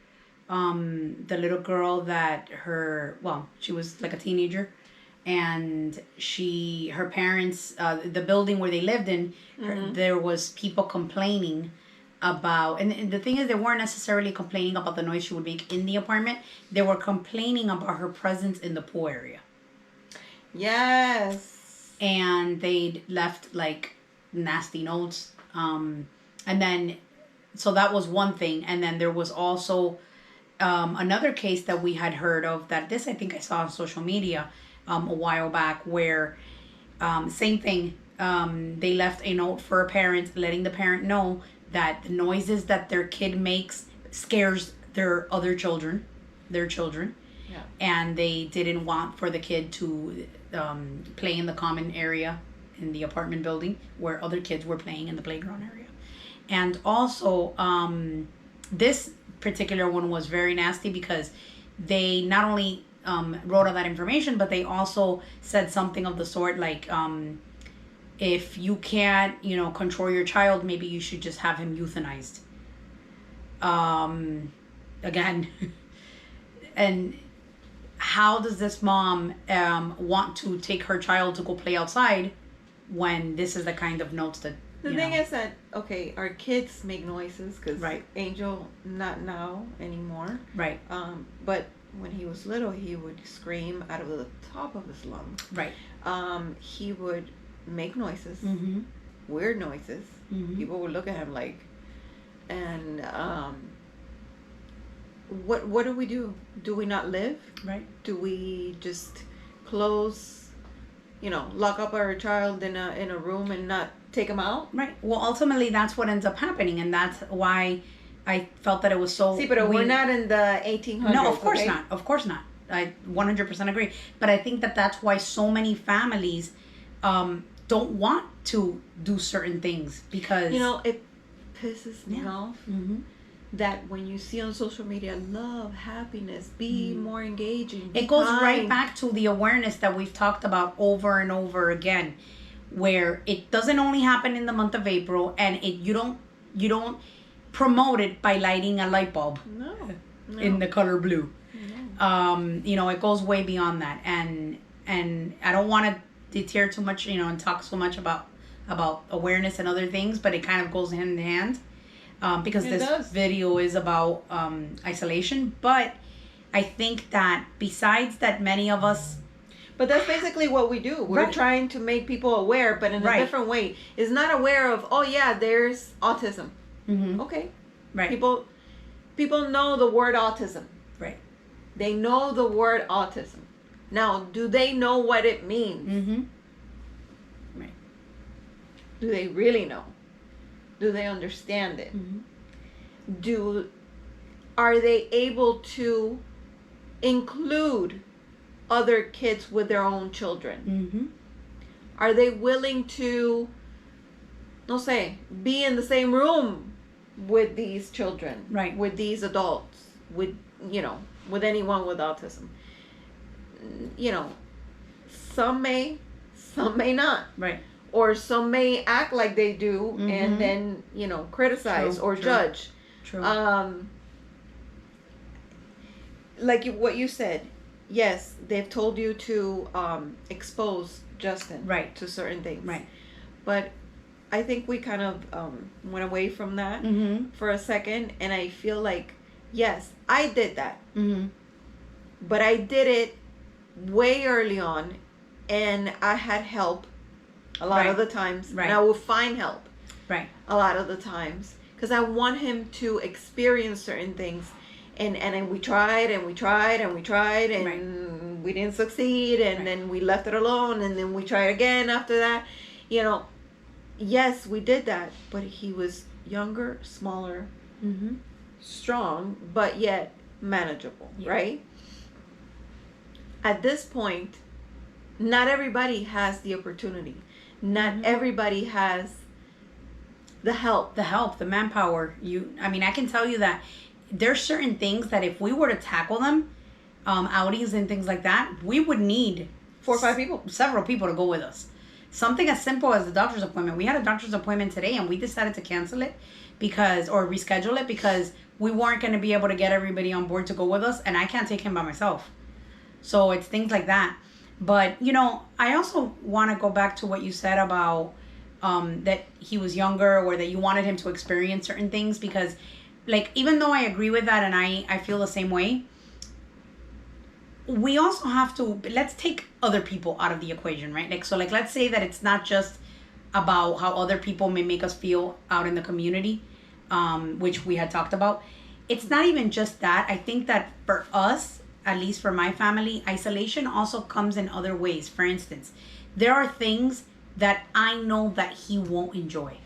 the little girl that she was like a teenager, and her parents, the building where they lived in, there was people complaining about, and the thing is, they weren't necessarily complaining about the noise she would make in the apartment. They were complaining about her presence in the pool area. Yes. And they'd left like nasty notes. And then, so that was one thing. And then there was also another case that we had heard of, I think I saw on social media a while back, where same thing. They left a note for a parent, letting the parent know that the noises that their kid makes scares their children. Yeah. And they didn't want for the kid to play in the common area in the apartment building where other kids were playing in the playground area. And also, this particular one was very nasty because they not only wrote all that information, but they also said something of the sort like, if you can't, control your child, maybe you should just have him euthanized. Again, and how does this mom want to take her child to go play outside when this is the kind of notes that the thing is that, okay, our kids make noises because Angel not now anymore, right? But when he was little, he would scream out of the top of his lungs, right? He would make noises, weird noises. People would look at him like, and what do we do? Do we not live? Right. Do we just close, lock up our child in a room and not take him out? Right. Well, ultimately, that's what ends up happening, and that's why I felt that it was so. See, but we're not in the 1800s. No, of course not. Of course not. I 100% agree. But I think that that's why so many families don't want to do certain things because it pisses me off. That when you see on social media, love, happiness, be more engaging. It goes right back to the awareness that we've talked about over and over again, where it doesn't only happen in the month of April, and you don't promote it by lighting a light bulb in the color blue. No. It goes way beyond that, and I don't want to deter too much, and talk so much about awareness and other things, but it kind of goes hand in hand. Because this video is about isolation, but I think that besides that, many of us. But that's basically what we do. We're trying to make people aware, but in a different way. Is not aware of, there's autism. Okay. Right. People know the word autism. Right. They know the word autism. Now, do they know what it means? Right. Do they really know? Do they understand it? Are they able to include other kids with their own children? Are they willing to, be in the same room with these children? Right. With these adults? With anyone with autism? Some may not. Right. Or some may act like they do and then, criticize or judge. True. Like what you said, yes, they've told you to expose Justin to certain things. Right. But I think we kind of went away from that for a second. And I feel like, yes, I did that. But I did it way early on. And I had help. A lot of the times. Right. And I will find help. Right. A lot of the times. Because I want him to experience certain things. And we tried and we tried and we tried. And and we didn't succeed, and then we left it alone, and then we tried again after that. You know, yes, we did that, but he was younger, smaller, strong, but yet manageable, right? At this point, not everybody has the opportunity. Not everybody has the help. The manpower. I mean, I can tell you that there's certain things that if we were to tackle them, outings and things like that, we would need 4 or 5 people. Several people to go with us. Something as simple as the doctor's appointment. We had a doctor's appointment today and we decided to cancel it or reschedule it because we weren't going to be able to get everybody on board to go with us, and I can't take him by myself. So it's things like that. But, you know, I also want to go back to what you said about that he was younger, or that you wanted him to experience certain things, because, like, even though I agree with that and I feel the same way, we also have to, let's take other people out of the equation, right? Like, so, like, let's say that it's not just about how other people may make us feel out in the community, which we had talked about. It's not even just that. I think that for us, at least for my family, isolation also comes in other ways. For instance, there are things that I know that he won't enjoy.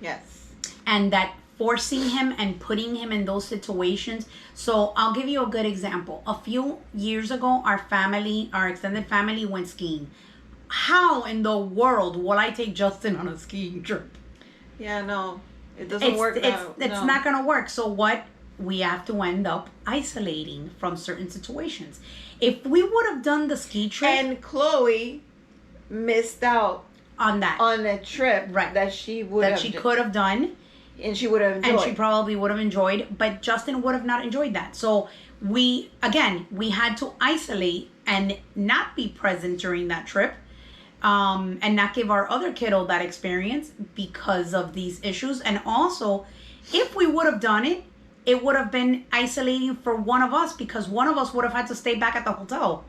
Yes. And that forcing him and putting him in those situations. So I'll give you a good example. A few years ago, our extended family went skiing. How in the world will I take Justin on a skiing trip? Yeah, no. It doesn't work. It's not going to work. So what? We have to end up isolating from certain situations. If we would have done the ski trip, and Chloe missed out on a trip, right, that she could have done, and she would have enjoyed, and she probably would have enjoyed, but Justin would have not enjoyed that. So we had to isolate and not be present during that trip, and not give our other kiddo that experience because of these issues. And also, if we would have done it, it would have been isolating for one of us, because one of us would have had to stay back at the hotel.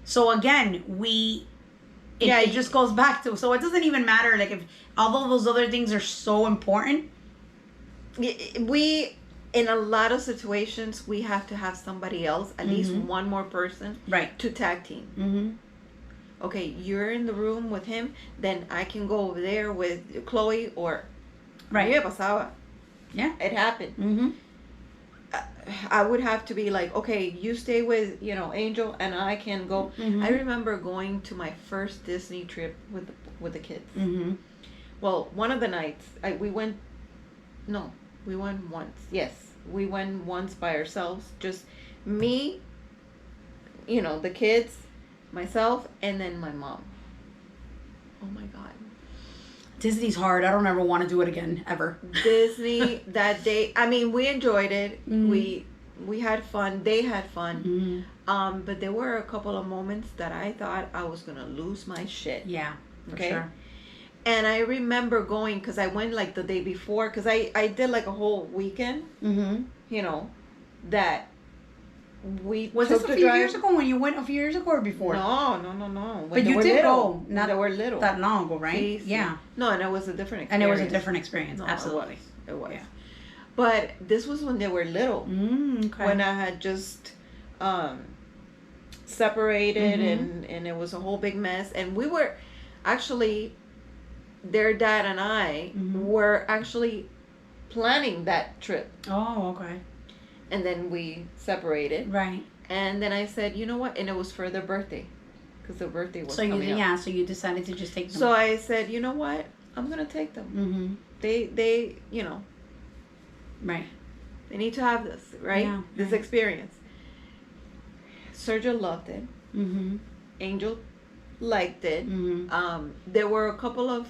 So again, it just goes back to, so it doesn't even matter, like, if, although those other things are so important. We, in a lot of situations, we have to have somebody else, at least one more person, right, to tag team. Okay, you're in the room with him, then I can go over there with Chloe, or right. Yeah, it happened. I would have to be like, okay, you stay with, Angel, and I can go. I remember going to my first Disney trip with the kids. Well, one of the nights we went once. Yes, we went once by ourselves, just me, the kids, myself, and then my mom. Oh my God. Disney's hard. I don't ever want to do it again, ever. Disney, that day, I mean, we enjoyed it. We had fun. They had fun. But there were a couple of moments that I thought I was going to lose my shit. Yeah, for sure. And I remember going, because I went like the day before, because I did like a whole weekend, that we was this a few years ago, when you went a few years ago, or before? No. But you did go, not they were little, that long ago, right? Yeah. No, and it was a different experience. And it was a different experience. No, absolutely. It was. Yeah. But this was when they were little. Okay. When I had just separated, and it was a whole big mess. And we were actually, their dad and I were actually planning that trip. Oh, okay. And then we separated. Right. And then I said, you know what? And it was for their birthday, because their birthday was coming up. Yeah, so you decided to just take them. So I said, you know what? I'm going to take them. They, Right. They need to have this, right? Yeah, this experience. Sergio loved it. Angel liked it. There were a couple of,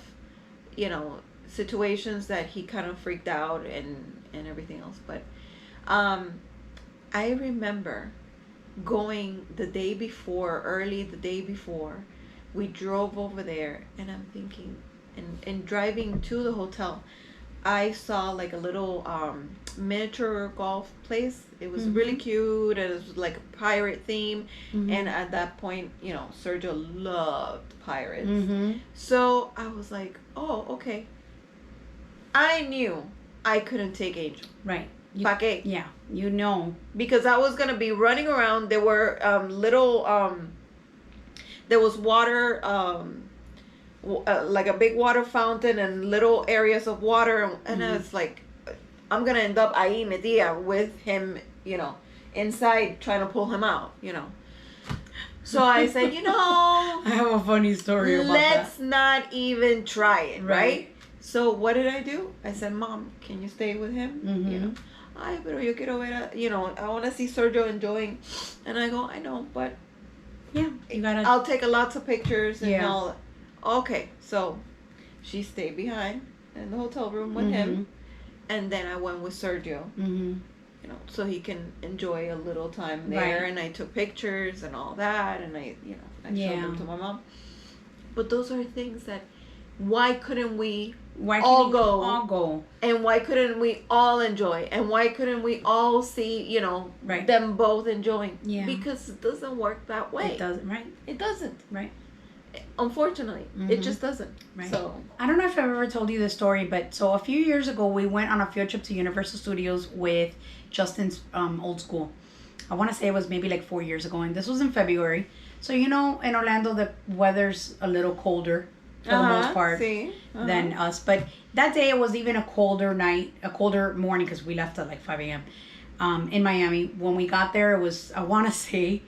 situations that he kind of freaked out and everything else. But I remember going early the day before, we drove over there, and I'm thinking, and driving to the hotel, I saw like a little miniature golf place. It was really cute, and it was like a pirate theme. And at that point, Sergio loved pirates. So I was like, oh, okay. I knew I couldn't take Angel. Right. ¿Pa qué? Yeah, you know. Because I was gonna be running around. There were there was water, like a big water fountain and little areas of water, and I was like, I'm gonna end up ahí metida with him, inside trying to pull him out, So I said, I have a funny story about let's that. not even try it, right? So what did I do? I said, Mom, can you stay with him? Mm-hmm. Ay, pero yo quiero ver, I want to see Sergio enjoying. And I go, I know, but yeah, you gotta. I'll take lots of pictures and Yeah. all. Okay, so she stayed behind in the hotel room with him, and then I went with Sergio. Mm-hmm. So he can enjoy a little time there. Right. And I took pictures and all that, and I showed Yeah. them to my mom. But those are things that, why couldn't we Why all can't go? all go? And why couldn't we all enjoy? And why couldn't we all see, Right. them both enjoying? Yeah. Because it doesn't work that way. It doesn't, right? It doesn't. Right. Unfortunately, it just doesn't. Right. So I don't know if I've ever told you this story, but so a few years ago we went on a field trip to Universal Studios with Justin's old school. I want to say it was maybe like 4 years ago, and this was in February. So in Orlando the weather's a little colder for the most part than us. But that day it was even a colder morning because we left at like 5 a.m. In Miami. When we got there, it was, I want to say,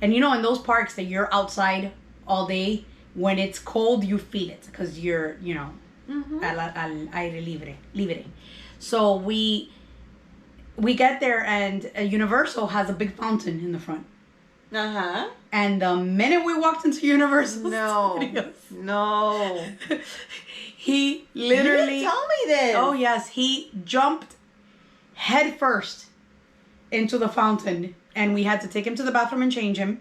and in those parks that you're outside all day, when it's cold you feel it because you're al aire libre. So we get there, and Universal has a big fountain in the front. And the minute we walked into Universal Studios, no, he literally, you didn't tell me this. Oh yes, he jumped head first into the fountain, and we had to take him to the bathroom and change him.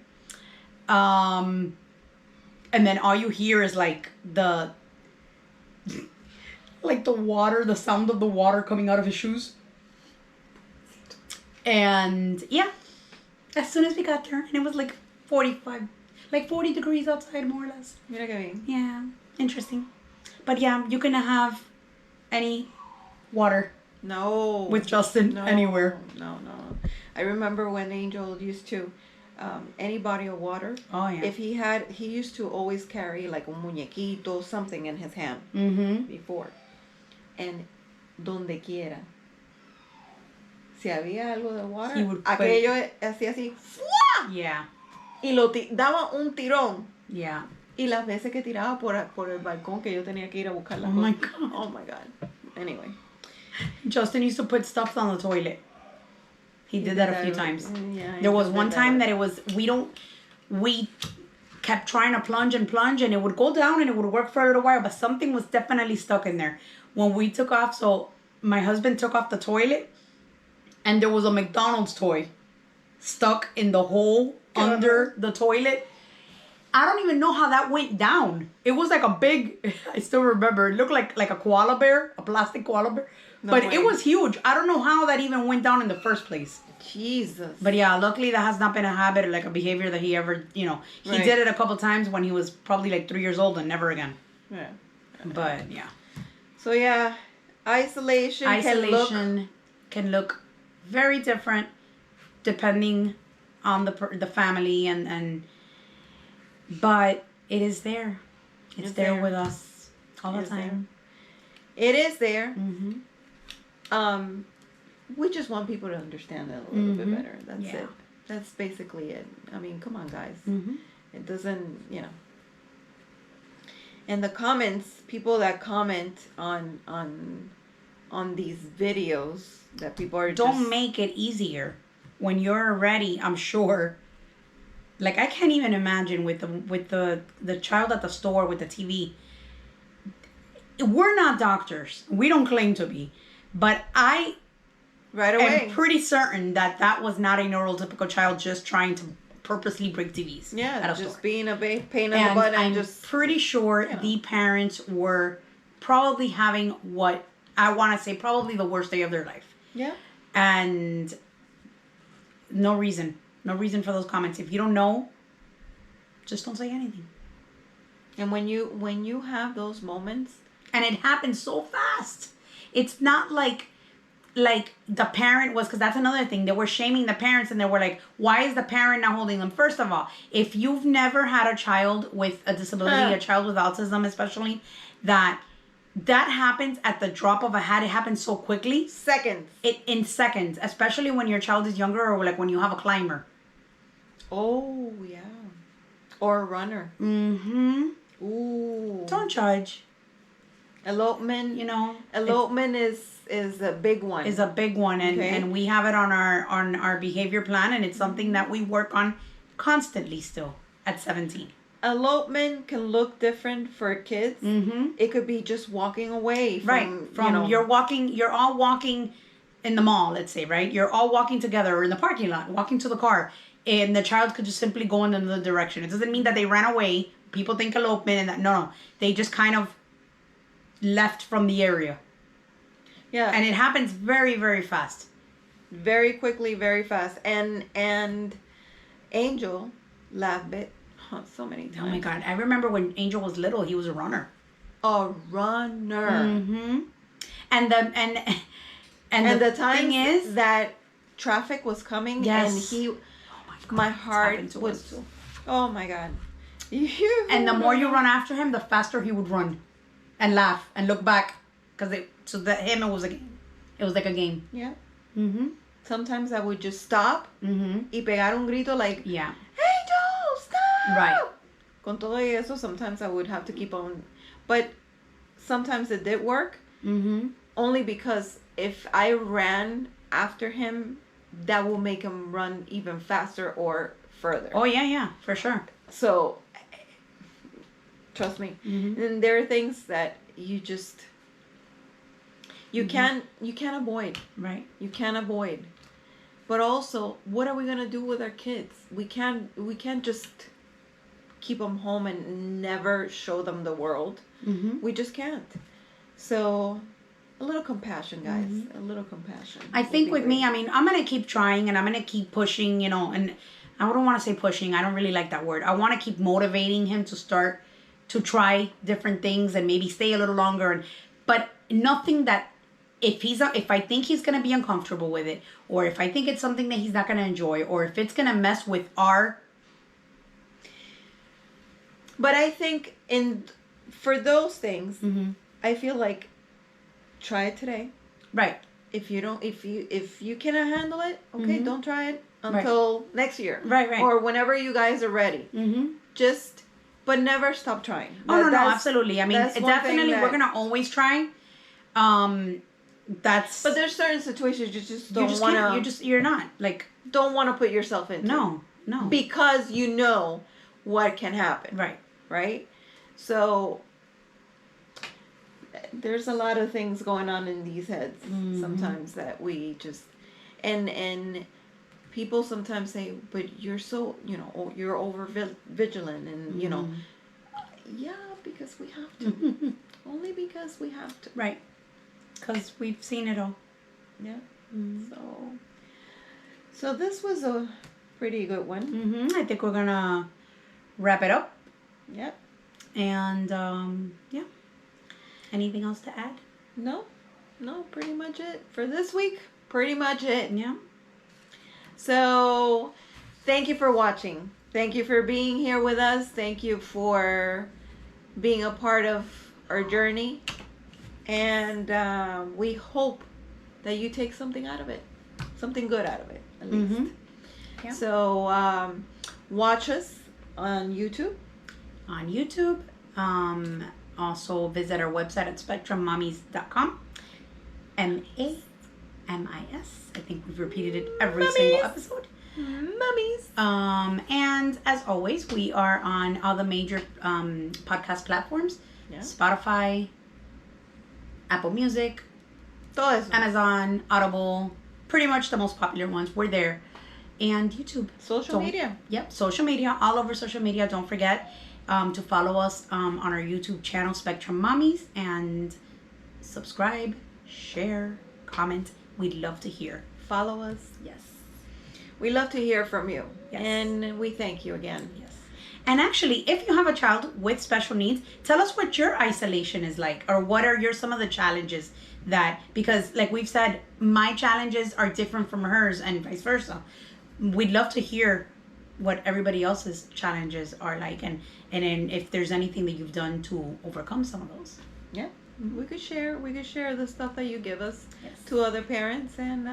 And then all you hear is like the water, the sound of the water coming out of his shoes. And yeah, as soon as we got there, and it was like 40 degrees outside, more or less. Mira que bien. Yeah, interesting. But yeah, you can have any water. No. With Justin anywhere. No. I remember when Angel used to, any body of water. Oh yeah. If he used to always carry like un muñequito, something in his hand. Before. And donde quiera. Si había algo de water, He would aquello hacía así. ¡Fua! Yeah. Y daba un tirón. Yeah. Y las veces que tiraba por el balcón que yo tenía que ir a buscar las my cosas. God. Oh my God. Anyway. Justin used to put stuff on the toilet. He did that a few times. Yeah, There was one time that it was, we kept trying to plunge, and it would go down and it would work for a little while, but something was definitely stuck in there. When we took off, so my husband took off the toilet, and there was a McDonald's toy stuck in the hole under the toilet. I don't even know how that went down. It was like a big, I still remember, it looked like a koala bear, a plastic koala bear. But it was huge. I don't know how that even went down in the first place. Jesus. But yeah, luckily that has not been a habit or like a behavior that he ever, he did it a couple times when he was probably like 3 years old and never again. Yeah. But yeah. So yeah, isolation can look very different depending on the family and but it is there. It's there with us all the time. It is there. Mm-hmm. We just want people to understand it a little bit better. That's it. That's basically it. I mean, come on, guys. Mm-hmm. It doesn't, And the comments, people that comment on these videos that people are don't make it easier when you're already, I'm sure. Like I can't even imagine with the child at the store with the TV. We're not doctors. We don't claim to be. But I am pretty certain that was not a neurotypical child just trying to purposely break TVs. Yeah, at a just store. being a pain in the butt. I'm just pretty sure the parents were probably having what I want to say probably the worst day of their life. Yeah. And no reason for those comments. If you don't know, just don't say anything. And when you have those moments, and it happens so fast. It's not like like the parent was, because that's another thing, they were shaming the parents, and they were like, why is the parent not holding them? First of all, if you've never had a child with a disability, a child with autism especially, that happens at the drop of a hat. It happens so quickly. Seconds. In seconds, especially when your child is younger, or like when you have a climber. Oh yeah. Or a runner. Mm-hmm. Ooh. Don't judge. Elopement. Elopement is a big one. Is a big one, and we have it on our behavior plan, and it's something that we work on constantly still at 17. Elopement can look different for kids. Mm-hmm. It could be just walking away from you're all walking in the mall, let's say, right? You're all walking together, or in the parking lot, walking to the car, and the child could just simply go in another direction. It doesn't mean that they ran away. People think elopement, and that no, they just kind of left from the area. Yeah. And it happens very, very fast. Very quickly, very fast. And Angel laughed it so many times. Oh my God. I remember when Angel was little, he was a runner. A runner. Mm-hmm. And the time is that traffic was coming, yes. And he, my heart was, oh my God. And the more you run after him, the faster he would run and laugh and look back, because it was like a game. Yeah. Mm-hmm. Sometimes I would just stop y pegar un grito like, yeah, Angel, stop! Right. Con todo y eso, sometimes I would have to keep on. But sometimes it did work. Mm-hmm. Only because if I ran after him, that will make him run even faster or further. Oh, yeah, for sure. So, trust me. Mm-hmm. And there are things that you just... You can't avoid. Right. You can't avoid. But also, what are we gonna do with our kids? We can't just keep them home and never show them the world. Mm-hmm. We just can't. So, a little compassion, guys. Mm-hmm. A little compassion. I think with me, I mean, I'm gonna keep trying, and I'm gonna keep pushing, and I don't want to say pushing. I don't really like that word. I want to keep motivating him to start to try different things and maybe stay a little longer, but nothing that. If I think he's going to be uncomfortable with it, or if I think it's something that he's not going to enjoy, or if it's going to mess with our... But I think for those things, I feel like try it today. Right. If you cannot handle it, okay, don't try it until next year. Right. Or whenever you guys are ready. But never stop trying. No, absolutely. I mean, definitely we're going to always try. But there's certain situations you just don't want to. You're not like don't want to put yourself into. No. Because you know what can happen. Right. So there's a lot of things going on in these heads sometimes that we just and people sometimes say, but you're so you're over vigilant and yeah, because we have to. Only because we have to. Right. Because we've seen it all. Yeah. So this was a pretty good one. I think we're going to wrap it up. Yep. And, yeah. Anything else to add? No, pretty much it. For this week, pretty much it. Yeah. So, thank you for watching. Thank you for being here with us. Thank you for being a part of our journey. And we hope that you take something out of it. Something good out of it, at least. Yeah. So, watch us on YouTube. Also visit our website at spectrummamis.com. Mamis. I think we've repeated it every single episode. Mamis. And as always, we are on all the major podcast platforms. Yeah. Spotify, Apple Music, Amazon, Audible, pretty much the most popular ones. We're there. And YouTube. Social media. Yep, social media. All over social media. Don't forget to follow us on our YouTube channel, Spectrum Mamis, and subscribe, share, comment. We'd love to hear. Follow us. Yes. We love to hear from you. Yes. And we thank you again. Yes. And actually, if you have a child with special needs, tell us what your isolation is like, or what are some of the challenges that, because like we've said, my challenges are different from hers and vice versa. We'd love to hear what everybody else's challenges are like, and then if there's anything that you've done to overcome some of those. Yeah, we could share the stuff that you give us Yes. to other parents, and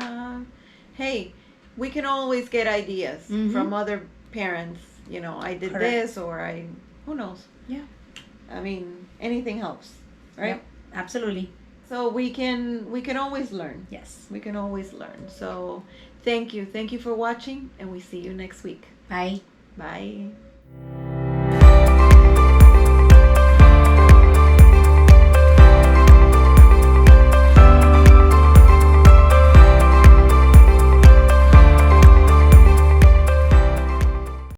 hey, we can always get ideas Mhm. from other parents. You know, I did Correct. this, or who knows. Yeah. I mean, anything helps, right? Yep, absolutely. So we can always learn. Yes. We can always learn. So thank you for watching, and we see you next week. Bye. Bye.